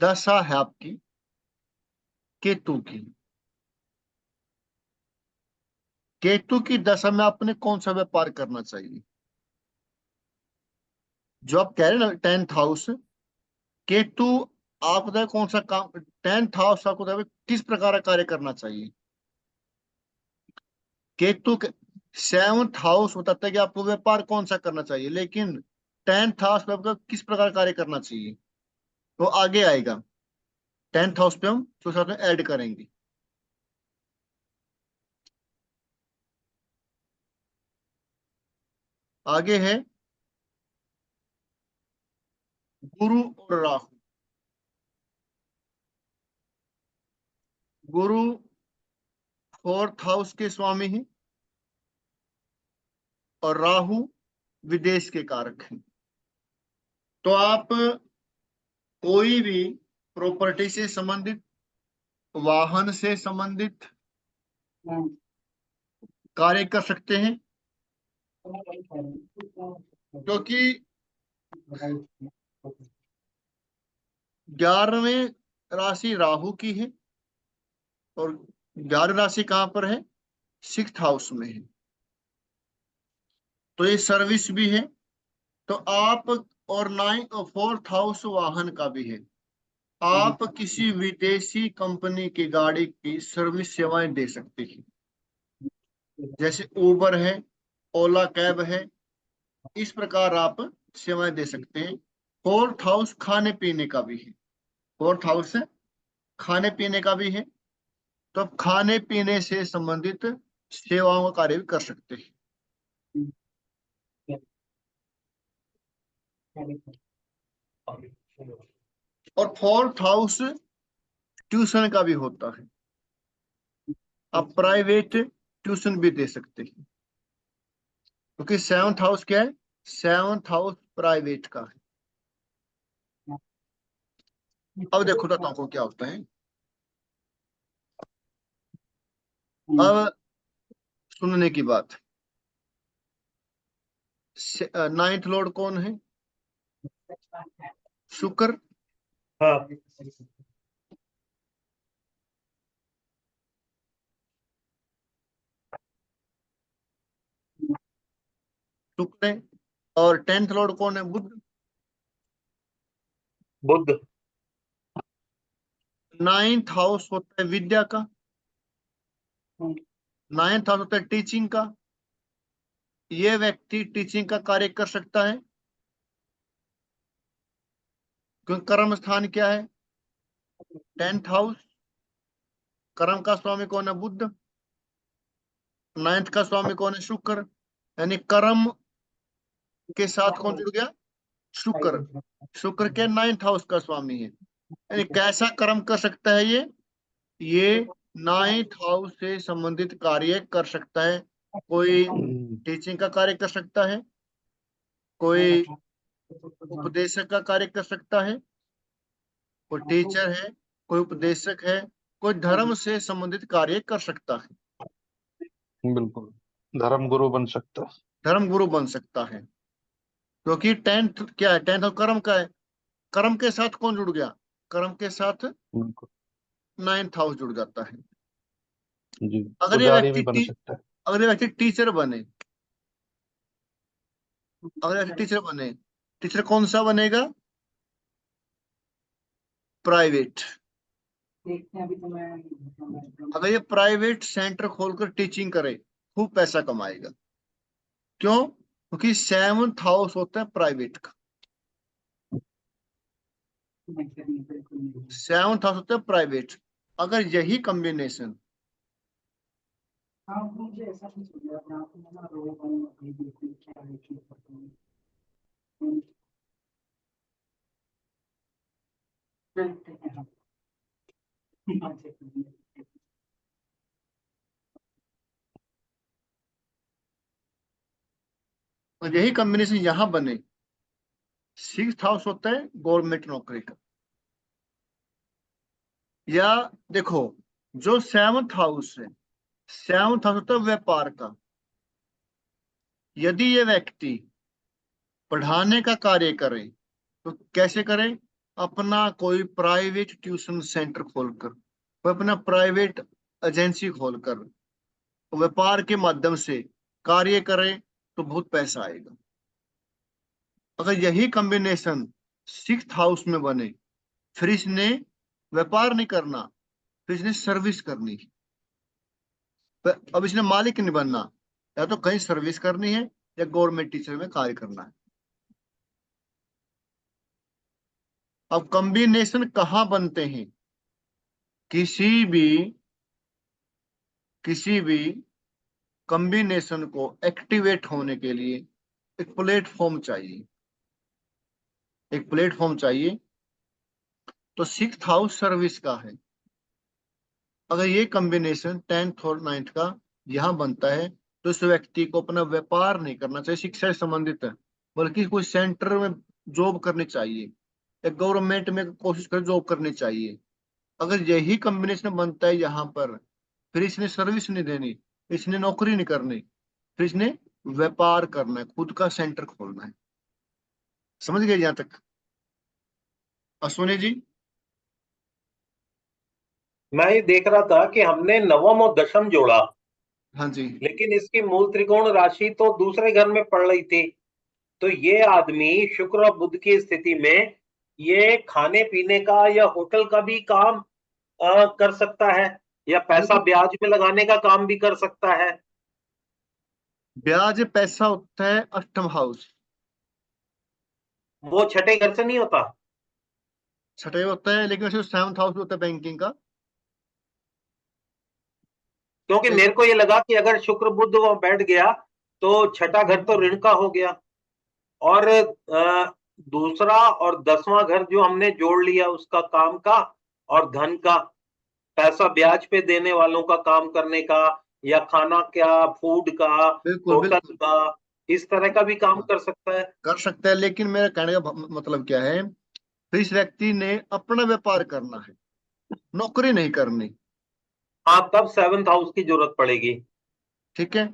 S1: दशा है आपकी केतु की, केतु की दशा में आपने कौन सा व्यापार करना चाहिए? जो आप कह रहे हैं ना 10th हाउस, केतु आपको बताए कौन सा काम, 10th हाउस आपको बताए किस प्रकार का कार्य करना चाहिए। केतु 7th हाउस बताता है कि आपको व्यापार कौन सा करना चाहिए, लेकिन 10th हाउस पे आपको किस प्रकार कार्य करना चाहिए वो आगे आएगा। 10th हाउस पे हम तो साथ में ऐड करेंगे। आगे है गुरु और राहु। गुरु फोर्थ हाउस के स्वामी हैं और राहु विदेश के कारक हैं। तो आप कोई भी प्रॉपर्टी से संबंधित, वाहन से संबंधित कार्य कर सकते हैं, क्योंकि 11वें राशि राहु की है और 11 राशि कहाँ पर है? 6th हाउस में है। तो ये सर्विस भी है। तो आप, और 9 और 4th हाउस वाहन का भी है। आप किसी विदेशी कंपनी की गाड़ी की सर्विस सेवाएं दे सकते हैं, जैसे उबर है, ओला कैब है, इस प्रकार आप सेवाएं दे सकते हैं। 4th हाउस खाने पीने का भी है। 4th हाउस खाने पीने का भी है, तो आप खाने पीने से संबंधित सेवाओं का कार्य भी कर सकते हैं। और 4th हाउस ट्यूशन का भी होता है, आप प्राइवेट ट्यूशन भी दे सकते हैं, क्योंकि 7th हाउस क्या है? 7th हाउस प्राइवेट का है। अब देखो तो आपको क्या होता है। अब सुनने की बात, 9th लॉर्ड कौन है? शुक्र।
S2: हाँ।
S1: शुक्र है। और 10th लॉर्ड कौन है? बुध।
S2: बुध।
S1: 9th हाउस होता है विद्या का, 9th हाउस होता है टीचिंग का। ये व्यक्ति टीचिंग का कार्य कर सकता है, क्योंकि कर्म स्थान क्या है? 10th house. कर्म का स्वामी कौन है? बुध। 9th का स्वामी कौन है? शुक्र। यानी कर्म के साथ कौन जुड़ गया? शुक्र। शुक्र के 9th हाउस का स्वामी है। यानी कैसा कर्म कर सकता है ये 9th हाउस से संबंधित कार्य कर सकता है। कोई टीचिंग का कार्य कर सकता है, कोई उपदेशक का कार्य कर सकता है, कोई टीचर है, कोई उपदेशक है, कोई धर्म से संबंधित कार्य कर सकता है,
S3: बिल्कुल, धर्म गुरु बन सकता है।
S1: धर्म गुरु बन सकता है। क्योंकि 10th क्या है? 10th कर्म का है। कर्म के साथ कौन जुड़ गया? कर्म के साथ
S3: बिल्कुल
S1: 9th हाउस जुड़ जाता है।
S3: जी,
S1: अगर ये
S3: पुजारी
S1: व्यक्ति
S3: भी बन सकता है।
S1: अगर ये व्यक्ति टीचर बने, अगर व्यक्ति टीचर बने, टीचर कौन सा बनेगा? प्राइवेट। अगर ये प्राइवेट सेंटर खोलकर टीचिंग करे, खूब पैसा कमाएगा। क्यों? क्योंकि 7th हाउस होता है प्राइवेट का। 7th हाउस होता है प्राइवेट। अगर यही कॉम्बिनेशन यहाँ बने, 6th हाउस होता है गवर्नमेंट नौकरी का। या देखो, जो 7th हाउस है, 7th हाउस होता है व्यापार का। यदि ये व्यक्ति पढ़ाने का कार्य करे तो कैसे करे? अपना कोई प्राइवेट ट्यूशन सेंटर खोलकर, कोई अपना प्राइवेट एजेंसी खोलकर व्यापार के माध्यम से कार्य करे तो बहुत पैसा आएगा। अगर यही कॉम्बिनेशन 6th हाउस में बने, फिर इसने व्यापार नहीं करना, फिर इसने सर्विस करनी। अब इसने मालिक नहीं बनना, या तो कहीं सर्विस करनी है या गवर्नमेंट टीचर में कार्य करना है। अब कॉम्बिनेशन कहाँ बनते हैं? किसी भी किसी भी कॉम्बिनेशन को एक्टिवेट होने के लिए एक प्लेटफॉर्म चाहिए, एक प्लेटफॉर्म चाहिए। तो 6th हाउस सर्विस का है। अगर ये कॉम्बिनेशन 10th और 9th का यहाँ बनता है, तो इस व्यक्ति को अपना व्यापार नहीं करना चाहिए शिक्षा से संबंधित है, बल्कि कोई सेंटर में जॉब करनी चाहिए या गवर्नमेंट में कोशिश कर जॉब करनी चाहिए। अगर यही कॉम्बिनेशन बनता है यहाँ पर, फिर इसने सर्विस नहीं देनी, इसने नौकरी नहीं करनी, फिर इसने व्यापार करना है, खुद का सेंटर खोलना है। समझ गए यहाँ तक? अश्विनी जी।
S2: मैं ये देख रहा था कि हमने नवम और दशम जोड़ा,
S1: हाँ जी।
S2: लेकिन इसकी मूल त्रिकोण राशि तो दूसरे घर में पड़ रही थी। तो ये आदमी शुक्र और बुध की स्थिति में ये खाने पीने का या होटल का भी काम कर सकता है, या पैसा
S1: बिल्कुल,
S2: ब्याज में लगाने का काम भी कर सकता है।
S1: ब्याज पैसा होता है 8th हाउस।
S2: वो छठे घर से नहीं होता?
S1: छठे होता है, लेकिन वैसे 7th हाउस होता है बैंकिंग का।
S2: क्योंकि मेरे को ये लगा कि अगर शुक्र बुध वहां बैठ गया तो छठा घर तो ऋण का हो गया, और दूसरा और 10वां घर जो हमने जोड़ लिया उसका काम का और धन का, पैसा ब्याज पे देने वालों का काम करने का, या खाना क्या फूड का,
S1: बिल्कुल
S2: होटल
S1: बिल्कुल।
S2: का, इस तरह का भी काम
S1: हाँ,
S2: कर सकता है।
S1: कर सकता है, लेकिन मेरा कहने का मतलब क्या है, तो इस व्यक्ति ने अपना व्यापार करना है, नौकरी नहीं करनी।
S2: हाँ, तब 7th हाउस की जरूरत पड़ेगी।
S1: ठीक है।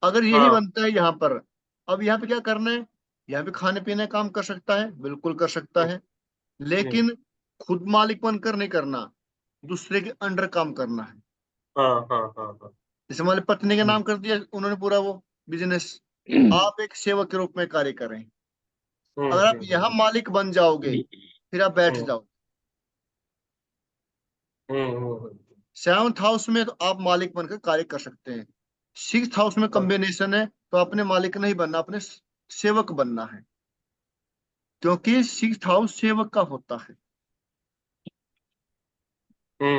S1: अगर यही
S2: हाँ।
S1: बनता है यहाँ पर, अब यहाँ पे क्या करना है? यहाँ पे खाने पीने का काम कर सकता है, बिल्कुल कर सकता है,
S2: हम्म,
S1: लेकिन खुद मालिक बनकर नहीं करना, दूसरे के अंडर काम करना है।
S2: हाँ हाँ हाँ हाँ।
S1: जैसे हमारी पत्नी के
S2: हम्म,
S1: नाम कर दिया उन्होंने पूरा वो बिजनेस, आप एक सेवक के रूप में कार्य करें।
S2: हम्म,
S1: अगर आप
S2: हम्म,
S1: यहाँ मालिक बन जाओगे, फिर आप बैठ
S2: हम्म,
S1: जाओ।
S2: हम्म, हम्म,
S1: 7th हाउस में तो आप मालिक बनकर कार्य कर सकते हैं। 6th हाउस में कॉम्बिनेशन है, तो अपने मालिक नहीं बनना, अपने सेवक बनना है, क्योंकि 6th हाउस सेवक का होता है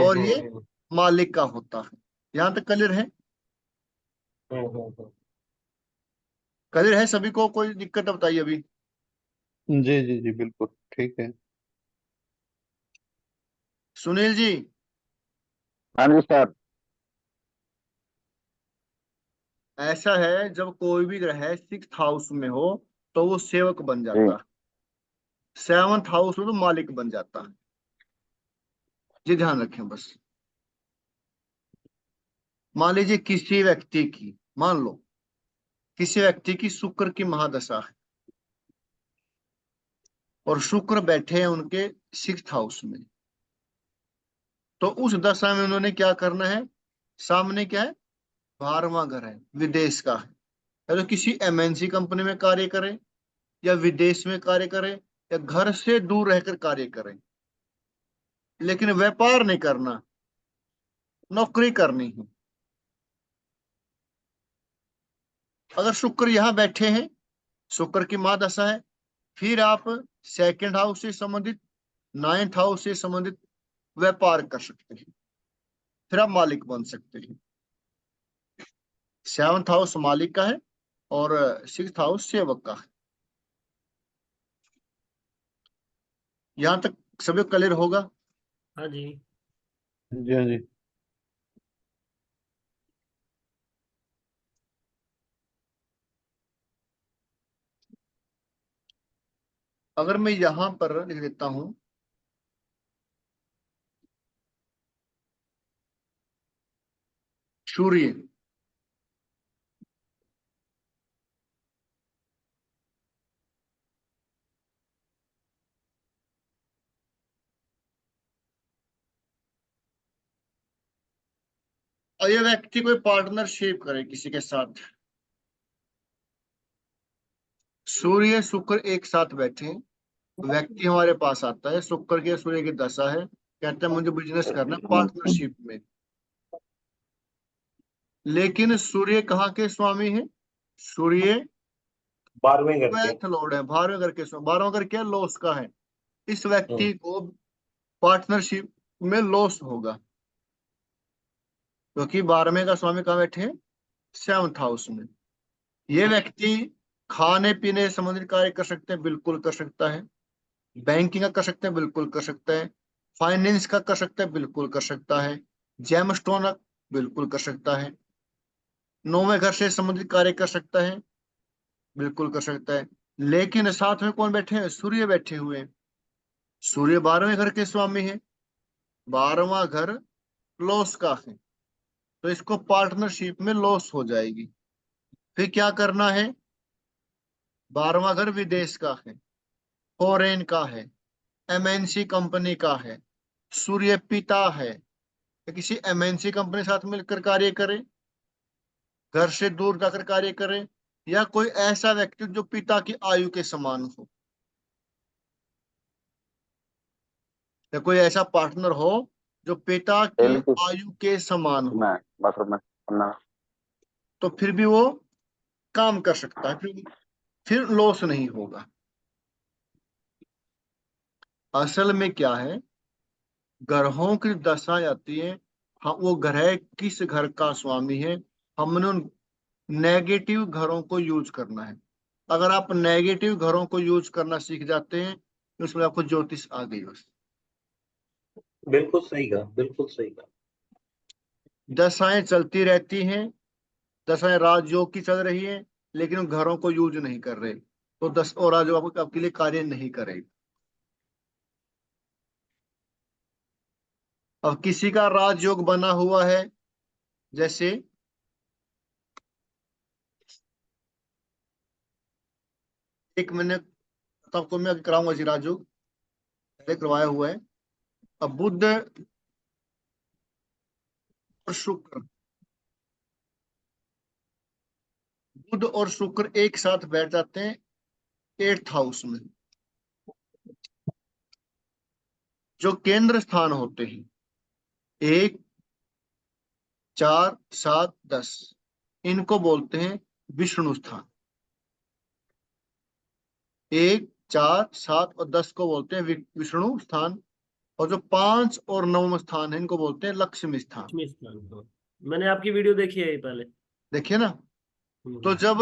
S1: और ये
S2: हम्म,
S1: मालिक का होता है। यहां तक क्लियर है?
S2: हम्म, हम्म।
S1: क्लियर है सभी को? कोई दिक्कत बताइए अभी।
S3: जी जी जी बिल्कुल ठीक है।
S1: सुनील जी।
S5: हाँ जी सर।
S1: ऐसा है, जब कोई भी ग्रह 6th हाउस में हो तो वो सेवक बन
S5: जी।
S1: जाता है, 7th हाउस हो तो मालिक बन जाता है। ये ध्यान रखें बस। मान लीजिए किसी व्यक्ति की, मान लो किसी व्यक्ति की शुक्र की महादशा है और शुक्र बैठे हैं उनके 6th हाउस में, तो उस दशा में उन्होंने क्या करना है? सामने क्या है? 12वां घर है, विदेश का है। या तो किसी एमएनसी कंपनी में कार्य करे, या विदेश में कार्य करे, या घर से दूर रहकर कार्य करे, लेकिन व्यापार नहीं करना, नौकरी करनी है। अगर शुक्र यहाँ बैठे हैं, शुक्र की महादशा है, फिर आप सेकंड हाउस से संबंधित, नाइन्थ हाउस से संबंधित व्यापार कर सकते हैं, फिर आप मालिक बन सकते हैं। सेवंथ हाउस मालिक का है और सिक्स्थ हाउस सेवक का है। यहां तक सभी क्लियर होगा?
S4: हाँ जी।
S3: जी हाँ जी।
S1: अगर मैं यहां पर लिख देता हूं सूर्य, और ये व्यक्ति कोई पार्टनरशिप करे किसी के साथ, सूर्य शुक्र एक साथ बैठे, व्यक्ति हमारे पास आता है, शुक्र के सूर्य की दशा है, कहते हैं मुझे बिजनेस करना है पार्टनरशिप में, लेकिन सूर्य कहाँ के स्वामी है? सूर्य
S2: 12वें घर के।
S1: ट्वेल्थ लॉर्ड है, 12वें घर के स्वामी। 12वां घर क्या? लॉस का है। इस व्यक्ति
S2: हम्म,
S1: को पार्टनरशिप में लॉस होगा, क्योंकि 12वें का स्वामी कहाँ बैठे हैं? सेवंथ हाउस में। ये व्यक्ति खाने पीने से संबंधित कार्य कर सकते हैं, बिल्कुल कर सकता है। बैंकिंग का कर सकते हैं, बिल्कुल कर सकता है। फाइनेंस का कर सकता है, बिल्कुल कर सकता है। जेमस्टोन का बिल्कुल कर सकता है। 9वें घर से संबंधित कार्य कर सकता है, बिल्कुल कर सकता है। लेकिन साथ में कौन बैठे हैं? सूर्य बैठे हुए हैं। सूर्य 12वें घर के स्वामी है, 12वां घर लॉस का है, तो इसको पार्टनरशिप में लॉस हो जाएगी। फिर क्या करना है? 12वां घर विदेश का है, फॉरेन का है, एमएनसी कंपनी का है, सूर्य पिता है, या किसी एमएनसी कंपनी के साथ मिलकर कार्य करे, घर से दूर जाकर कार्य करे, या कोई ऐसा व्यक्ति जो पिता की आयु के समान हो, या कोई ऐसा पार्टनर हो जो पिता की
S5: बिल्कुल।
S1: आयु के समान हो,
S5: मैं बस मैं ना।
S1: तो फिर भी वो काम कर सकता है, फिर लॉस नहीं होगा। असल में क्या है, ग्रहों की दशा आती है, हाँ वो ग्रह किस घर का स्वामी है, हमने उन नेगेटिव घरों को यूज करना है। अगर आप नेगेटिव घरों को यूज करना सीख जाते हैं तो उसमें आपको ज्योतिष आ गई बस।
S2: बिल्कुल सही कहा, बिल्कुल सही कहा।
S1: दशाएं चलती रहती हैं, दशाएं राजयोग की चल रही है, लेकिन उन घरों को यूज नहीं कर रहे, तो दस और राजयोग आपके लिए कार्य नहीं करेगा। अब किसी का राजयोग बना हुआ है, जैसे एक मैंने तो आपको मैं कराऊंगा जी राजयोग, पहले करवाया हुआ है। अब बुध और शुक्र, बुध और शुक्र एक साथ बैठ जाते हैं 8th हाउस में, जो केंद्र स्थान होते हैं 1, 4, 7, 10, इनको बोलते हैं विष्णु स्थान। 1, 4, 7 और 10 को बोलते हैं विष्णु स्थान, और जो 5 और 9 स्थान है इनको बोलते हैं लक्ष्मी स्थान।
S4: लक्ष्मी स्थान, हाँ। मैंने आपकी वीडियो देखी है ये पहले।
S1: देखिए ना, तो जब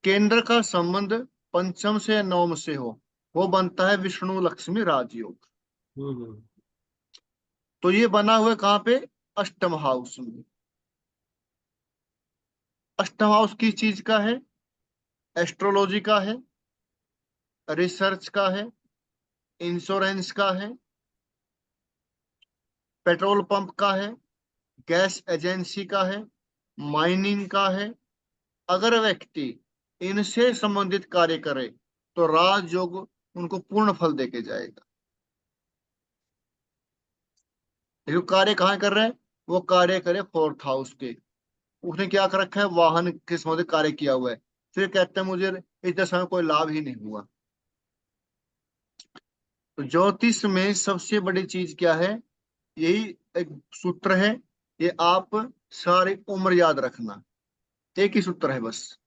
S1: केंद्र का संबंध पंचम से नवम से हो, वो बनता है विष्णु लक्ष्मी राजयोग।
S4: हम्म।
S1: तो ये बना हुआ है कहाँ पे? अष्टम हाउस में। अष्टम हाउस किस चीज का है? एस्ट्रोलॉजी का है, रिसर्च का है, इंश्योरेंस का है, पेट्रोल पंप का है, गैस एजेंसी का है, माइनिंग का है। अगर व्यक्ति इनसे संबंधित कार्य करे तो राजयोग उनको पूर्ण फल देके जाएगा। लेकिन कार्य कहाँ कर रहे हैं? वो कार्य करे 4th हाउस के, उसने क्या कर रखा है, वाहन के संबंधित कार्य किया हुआ है, फिर कहते हैं मुझे इस दशा में कोई लाभ ही नहीं हुआ। तो ज्योतिष में सबसे बड़ी चीज क्या है, यही एक सूत्र है, ये आप सारी उम्र याद रखना। एक ही सूत्र है बस,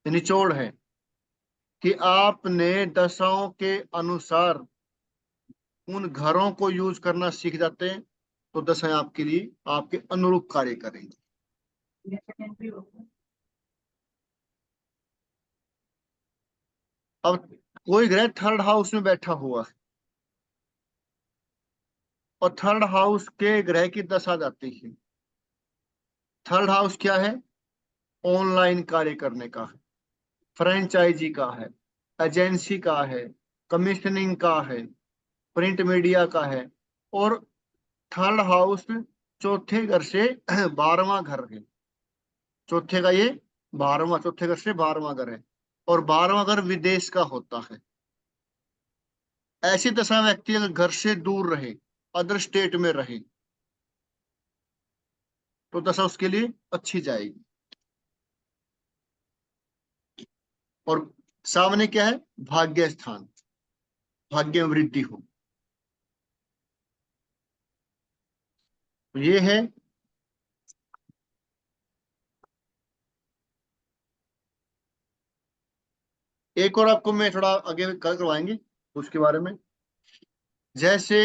S1: ये निचोड़ है कि आपने दशाओं के अनुसार उन घरों को यूज करना सीख जाते हैं, तो दशाएं आपके लिए आपके अनुरूप कार्य करेंगी। अब कोई ग्रह थर्ड हाउस में बैठा हुआ है और थर्ड हाउस के ग्रह की दशा जाती है। थर्ड हाउस क्या है, ऑनलाइन कार्य करने का है, फ्रेंचाइजी का है, एजेंसी का है, कमीशनिंग का है, प्रिंट मीडिया का है। और थर्ड हाउस चौथे घर से 12वां घर है। चौथे का ये 12वां, चौथे घर से 12वां घर है, और 12वां घर विदेश का होता है। ऐसी दशा व्यक्ति अगर घर से दूर रहे, अदर स्टेट में रहे, तो दशा उसके लिए अच्छी जाएगी। और सामने क्या है, भाग्य स्थान, भाग्य में वृद्धि हो, तो ये है। एक और आपको मैं थोड़ा आगे करवाएंगे उसके बारे में। जैसे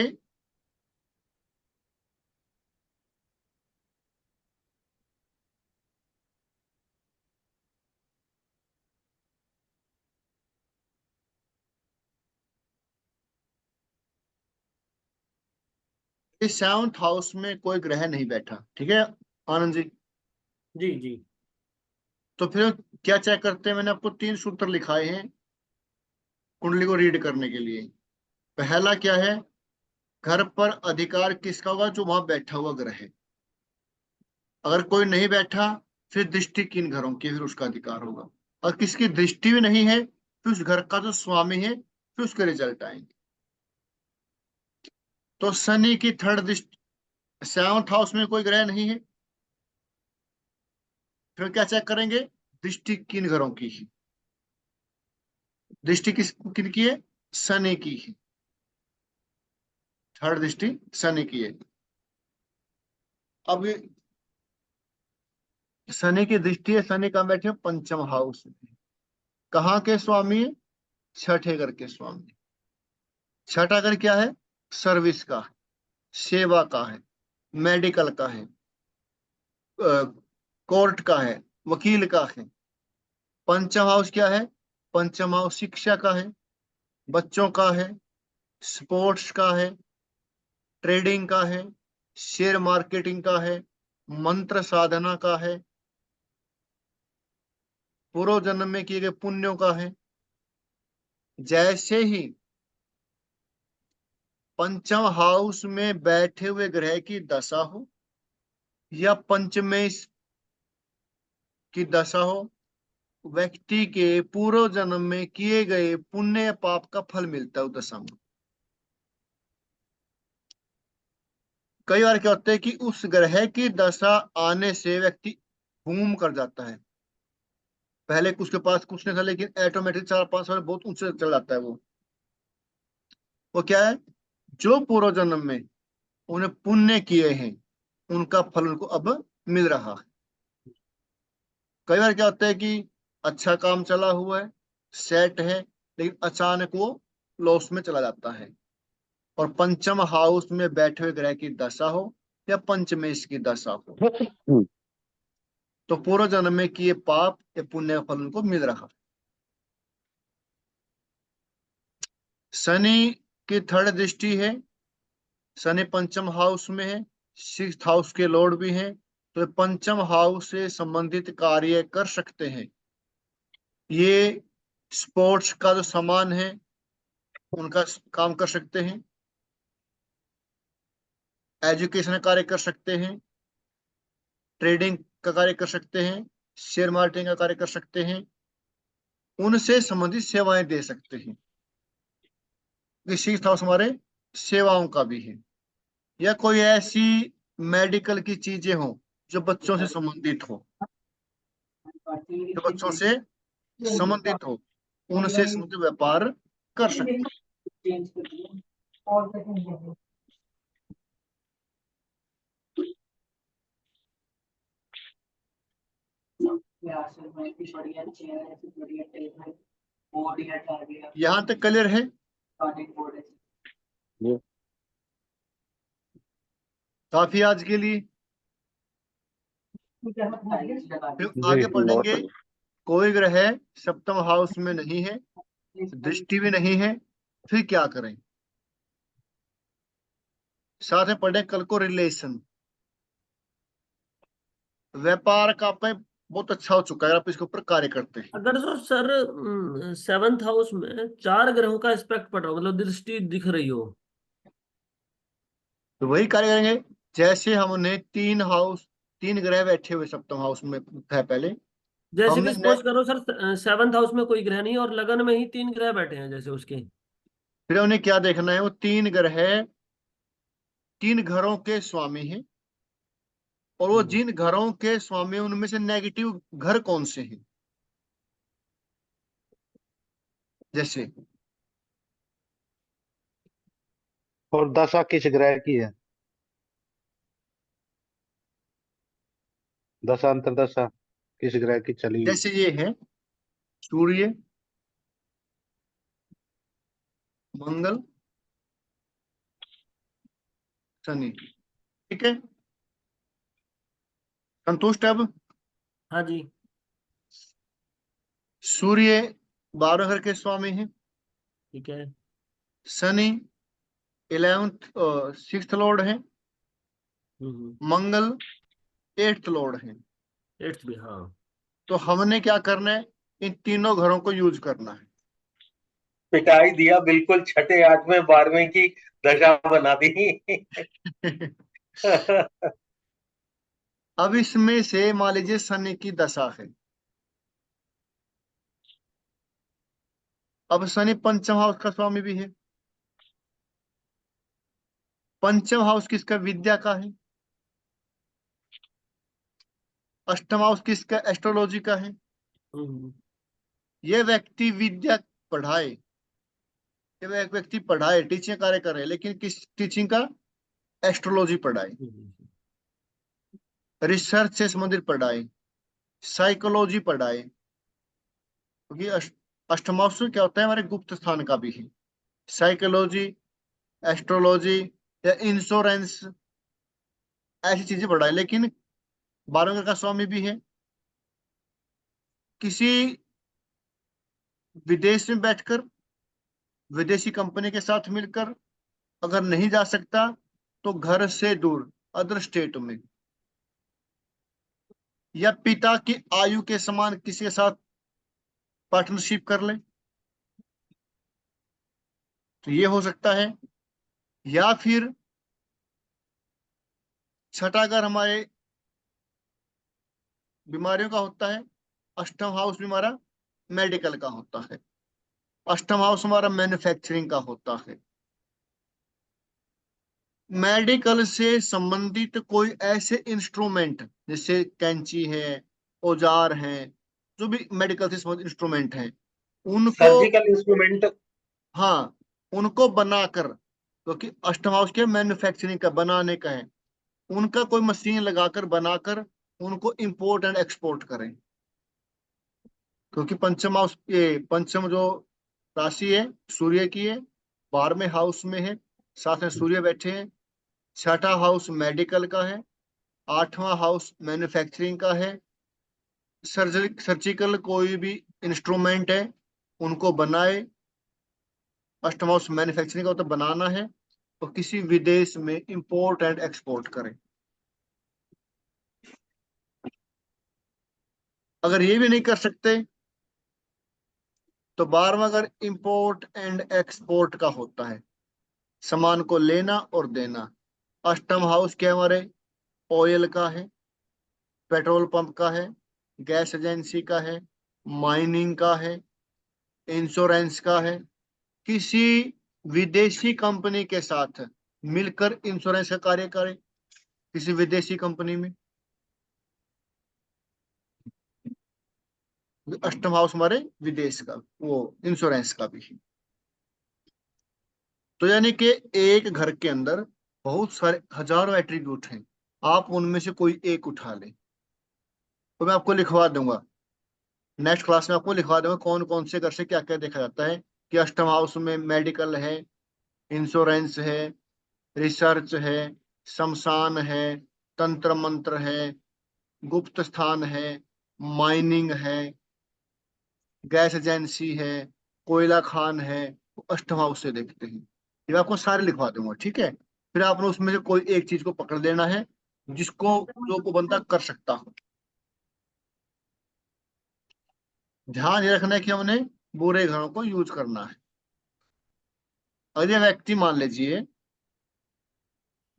S1: इस 7th हाउस में कोई ग्रह नहीं बैठा, ठीक है आनंद जी।
S4: जी जी।
S1: तो फिर क्या चेक करते हैं, मैंने आपको 3 सूत्र लिखाए हैं कुंडली को रीड करने के लिए। पहला क्या है, घर पर अधिकार किसका होगा, जो वहां बैठा हुआ ग्रह है। अगर कोई नहीं बैठा, फिर दृष्टि किन घरों की, फिर उसका अधिकार होगा। और किसकी दृष्टि भी नहीं है, फिर उस घर का जो स्वामी है, फिर उसके रिजल्ट आएंगे। तो शनि की थर्ड दृष्टि, 7th हाउस में कोई ग्रह नहीं है, फिर क्या चेक करेंगे, दृष्टि किन घरों की है। दृष्टि किन की है, शनि की है। थर्ड दृष्टि शनि की है। अब शनि की दृष्टि है, शनि कहाँ बैठे हैं, 5th हाउस में। कहाँ के स्वामी है, छठे घर के स्वामी। छठा घर क्या है, सर्विस का है, सेवा का है, मेडिकल का है, कोर्ट का है, वकील का है। 5th हाउस क्या है, 5th हाउस शिक्षा का है, बच्चों का है, स्पोर्ट्स का है, ट्रेडिंग का है, शेयर मार्केटिंग का है, मंत्र साधना का है, पूर्व जन्म में किए गए पुण्यों का है। जैसे ही 5th हाउस में बैठे हुए ग्रह की दशा हो या पंचमेश की दशा हो, व्यक्ति के पूर्व जन्म में किए गए पुण्य पाप का फल मिलता है उस दशा में। कई बार क्या होता है कि उस ग्रह की दशा आने से व्यक्ति घूम कर जाता है। पहले उसके पास कुछ नहीं था, लेकिन ऑटोमेटिक 4-5 साल बहुत ऊंचे चल जाता है। वो क्या है, जो पूर्व जन्म में उन्हें पुण्य किए हैं, उनका फल उनको अब मिल रहा है। कई बार क्या होता है कि अच्छा काम चला हुआ है, सेट है, लेकिन अचानक वो लॉस में चला जाता है। और 5th हाउस में बैठे हुए ग्रह की दशा हो या पंचमेश की दशा हो, तो पूर्व जन्म में किए पाप या पुण्य का फल उनको मिल रहा है। शनि की थर्ड दृष्टि है, शनि 5th हाउस में है, 6th हाउस के लॉर्ड भी हैं, तो 5th हाउस से संबंधित कार्य कर सकते हैं। ये स्पोर्ट्स का जो सामान है उनका काम कर सकते हैं, एजुकेशन कार्य कर सकते हैं, ट्रेडिंग का कार्य कर सकते हैं, शेयर मार्केटिंग का कार्य कर सकते हैं, उनसे संबंधित सेवाएं दे सकते हैं। सिक्स्थ हाउस हमारे सेवाओं का भी है। या कोई ऐसी मेडिकल की चीजें हो जो बच्चों से संबंधित हो, जो बच्चों से संबंधित हो, उनसे संबंधित व्यापार कर सकते हैं। यहाँ तक क्लियर है?
S5: जी
S1: काफी आज के लिए। फिर आगे
S3: जी
S5: बहुत
S1: पढ़ेंगे,
S5: बढ़िया।
S1: कोई ग्रह सप्तम हाउस में नहीं है, दृष्टि भी नहीं है, फिर क्या करें। साथ में पढ़े कल को रिलेशन। व्यापार का पे बहुत अच्छा हो चुका है, आप इसके ऊपर कार्य करते हैं।
S4: अगर जो सर 7th हाउस में 4 ग्रहों का एस्पेक्ट पड़ रहा हो, मतलब दृष्टि दिख रही हो,
S1: तो वही कार्य करेंगे। जैसे हमने 3 ग्रह बैठे हुए सप्तम हाउस में है पहले,
S4: जैसे कि
S1: हमने
S4: सपोज करो सर 7th हाउस में कोई ग्रह नहीं है और लगन में ही 3 ग्रह बैठे हैं जैसे उसके।
S1: फिर उन्हें क्या देखना है, वो 3 ग्रह 3 घरों के स्वामी हैं, और वो
S4: हम्म,
S1: जिन घरों के स्वामी हैं, उनमें से नेगेटिव घर कौन से हैं। जैसे
S3: और दशा किस ग्रह की है? दशा अंतरदशा किस ग्रह की चली हुई?
S1: जैसे ये है सूर्य, मंगल, शनि। ठीक है, संतुष्ट अब?
S4: हाँ जी।
S1: सूर्य 12 घर के स्वामी हैं,
S4: ठीक है।
S1: शनि 11th 6th लॉर्ड है,
S4: हम्म।
S1: मंगल 8th लॉर्ड है।
S4: 8th भी, हाँ।
S1: तो हमने क्या करना है, इन तीनों घरों को यूज करना है।
S2: पिटाई दिया, बिल्कुल छठे 8वें 12वें की दशा बना दी।
S1: अब इसमें से मान लीजिए शनि की दशा है। अब शनि पंचम हाउस का स्वामी भी है। पंचम हाउस किसका? विद्या का है। अष्टम हाउस किसका? एस्ट्रोलॉजी का है।
S4: हम्म।
S1: ये व्यक्ति विद्या पढ़ाए, ये व्यक्ति पढ़ाए, टीचिंग कार्य करे, लेकिन किस टीचिंग का? एस्ट्रोलॉजी पढ़ाए,
S4: हम्म।
S1: रिसर्च से संबंधित पढ़ाए, साइकोलॉजी पढ़ाए। क्योंकि अष्टम हाउस में क्या होता है, हमारे गुप्त स्थान का भी है। साइकोलॉजी, एस्ट्रोलॉजी या इंश्योरेंस, ऐसी चीजें पढ़ाए। लेकिन 12 का स्वामी भी है। किसी विदेश में बैठकर, विदेशी कंपनी के साथ मिलकर अगर नहीं जा सकता, तो घर से दूर अदर स्टेट में, या पिता की आयु के समान किसी के साथ पार्टनरशिप कर ले, तो ये हो सकता है। या फिर छठा घर हमारे बीमारियों का होता है। अष्टम हाउस भी हमारा मेडिकल का होता है। अष्टम हाउस हमारा मैन्युफैक्चरिंग का होता है। मेडिकल से संबंधित कोई ऐसे इंस्ट्रूमेंट, जैसे कैंची है, औजार हैं, जो भी मेडिकल से संबंधित इंस्ट्रूमेंट हैं, उनको,
S2: सर्जिकल इंस्ट्रूमेंट।
S1: हाँ, उनको बनाकर, क्योंकि अष्टम हाउस के मैन्युफैक्चरिंग का, बनाने का है, उनका कोई मशीन लगाकर बनाकर उनको इंपोर्ट एंड एक्सपोर्ट करें। क्योंकि पंचम हाउस, ये पंचम जो राशि है सूर्य की है, 12वें हाउस में है, साथ में सूर्य बैठे हैं। छठा हाउस मेडिकल का है, 8वां हाउस मैन्युफैक्चरिंग का है। सर्जिकल कोई भी इंस्ट्रूमेंट है, उनको बनाए। अष्टम हाउस मैन्युफैक्चरिंग का तो बनाना है, तो किसी विदेश में इंपोर्ट एंड एक्सपोर्ट करें। अगर ये भी नहीं कर सकते, तो 12वां अगर इंपोर्ट एंड एक्सपोर्ट का होता है, सामान को लेना और देना। अष्टम हाउस क्या हमारे? ऑयल का है, पेट्रोल पंप का है, गैस एजेंसी का है, माइनिंग का है, इंश्योरेंस का है। किसी विदेशी कंपनी के साथ मिलकर इंश्योरेंस का कार्य करें, किसी विदेशी कंपनी में। अष्टम हाउस हमारे विदेश का, वो इंश्योरेंस का भी है। तो यानी कि एक घर के अंदर बहुत सारे हजारों एट्रीब्यूट हैं, आप उनमें से कोई एक उठा लें। तो मैं आपको लिखवा दूंगा, नेक्स्ट क्लास में आपको लिखवा दूंगा कौन कौन से घर से क्या क्या देखा जाता है, कि अष्टम हाउस में मेडिकल है, इंश्योरेंस है, रिसर्च है, शमशान है, तंत्र मंत्र है, गुप्त स्थान है, माइनिंग है, गैस एजेंसी है, कोयला खान है। वो अष्टम हाउस से देखते हैं। ये आपको सारे लिखवा दूंगा, ठीक है। फिर आपने उसमें से कोई एक चीज को पकड़ लेना है, जिसको जो को बंदा कर सकता हो। ध्यान ये रखना है कि हमने बुरे घरों को यूज करना है। अगर ये व्यक्ति मान लीजिए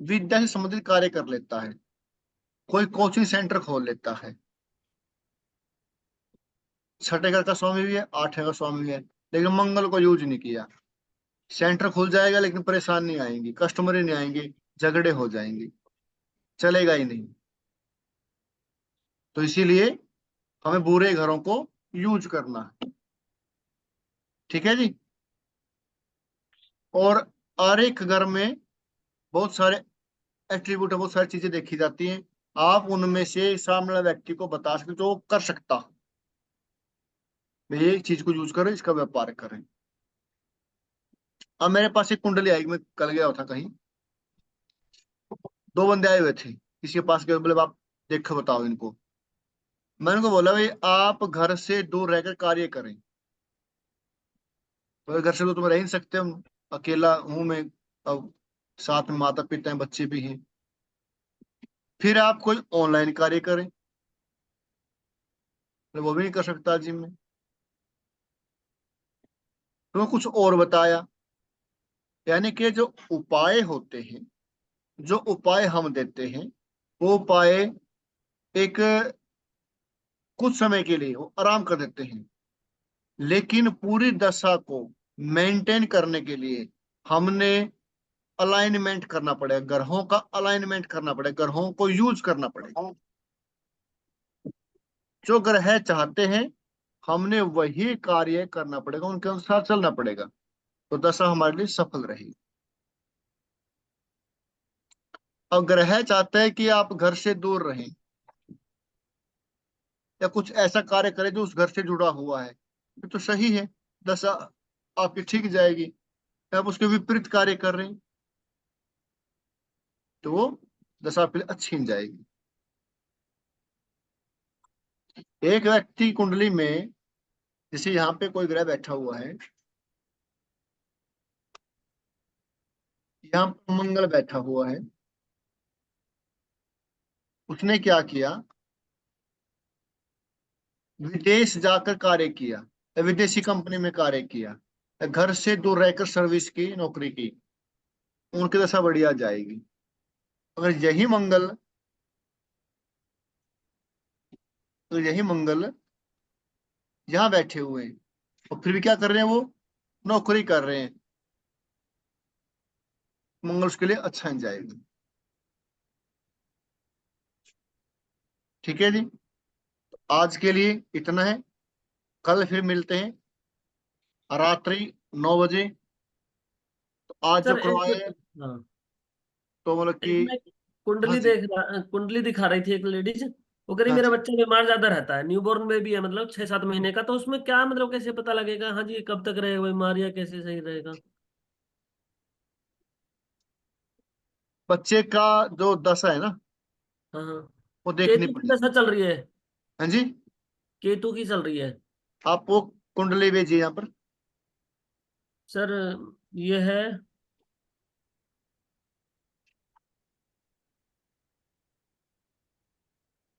S1: विद्या से संबंधित कार्य कर लेता है, कोई कोचिंग सेंटर खोल लेता है, छठे घर का स्वामी भी है, आठवें का स्वामी भी है, लेकिन मंगल को यूज नहीं किया, सेंटर खुल जाएगा लेकिन परेशानी आएंगी, कस्टमर ही नहीं आएंगे, झगड़े हो जाएंगे, चलेगा ही नहीं। तो इसीलिए हमें बुरे घरों को यूज करना है, ठीक है जी। और हर एक घर में बहुत सारे एट्रीब्यूट, बहुत सारी चीजें देखी जाती हैं, आप उनमें से सामने वाले व्यक्ति को बता सकते हो जो वो कर सकता हो, भाई ये चीज को यूज करें, इसका व्यापार करें। अब मेरे पास एक कुंडली आई, मैं कल गया था कहीं, दो बंदे आए हुए थे किसी के पास गए, बोले आप देखो बताओ इनको। मैंने उनको बोला भाई आप घर से दूर रहकर कार्य करें। तो घर से तो तुम रह ही नहीं सकते, हम अकेला हूं मैं, अब साथ में माता पिता हैं, बच्चे भी हैं। फिर आप कोई ऑनलाइन कार्य करें, तो वो भी नहीं कर सकता जिम में। तो कुछ और बताया, यानी कि जो उपाय होते हैं, जो उपाय हम देते हैं, वो उपाय एक कुछ समय के लिए वो आराम कर देते हैं, लेकिन पूरी दशा को मेंटेन करने के लिए हमने अलाइनमेंट करना पड़ेगा, ग्रहों का अलाइनमेंट करना पड़ेगा, ग्रहों को यूज करना पड़ेगा। जो ग्रह चाहते हैं हमने वही कार्य करना पड़ेगा, उनके अनुसार चलना पड़ेगा, तो दशा हमारे लिए सफल रहेगी। अब ग्रह चाहते हैं कि आप घर से दूर रहें या कुछ ऐसा कार्य करें जो उस घर से जुड़ा हुआ है, ये तो सही है, दशा आपकी ठीक जाएगी। आप उसके विपरीत कार्य कर रहे हैं तो वो दशा आपके लिए अच्छी नहीं जाएगी। एक व्यक्ति की कुंडली में, जैसे यहाँ पे कोई ग्रह बैठा हुआ है, यहाँ पे मंगल बैठा हुआ है, उसने क्या किया, विदेश जाकर कार्य किया या विदेशी कंपनी में कार्य किया या घर से दूर रहकर सर्विस की, नौकरी की, उनकी दशा बढ़िया जाएगी। अगर यही मंगल, तो यही मंगल यहाँ बैठे हुए हैं और फिर भी क्या कर रहे हैं, वो नौकरी कर रहे हैं, मंगल उसके लिए अच्छा नहीं जाएगा, ठीक है जी। आज के लिए इतना है, कल फिर मिलते हैं रात्रि 9 बजे। तो आज जो
S4: सर एक,
S1: करवाए,
S4: हाँ,
S1: तो मतलब
S4: एक
S1: कि,
S4: मैं
S1: हाँ
S4: कुंडली
S1: जी,
S4: कुंडली दिखा रही थी एक लेडीज। वो कह रही
S1: हाँ
S4: मेरा
S1: जी।
S4: बच्चा बीमार ज्यादा रहता है, न्यूबॉर्न बेबी है, मतलब 6-7 महीने का, तो उसमें क्या मतलब कैसे पता लगेगा, हाँ जी कब तक रहेगा बीमार या कैसे सही रहेगा?
S1: बच्चे का जो दशा है ना,
S4: हाँ हाँ।
S1: वो देखनी
S4: केतु की
S1: पड़ेगी।
S4: दशा चल रही है,
S1: हाँ जी,
S4: केतु की चल रही है।
S1: आप वो कुंडली भेजिए यहाँ पर।
S4: सर ये है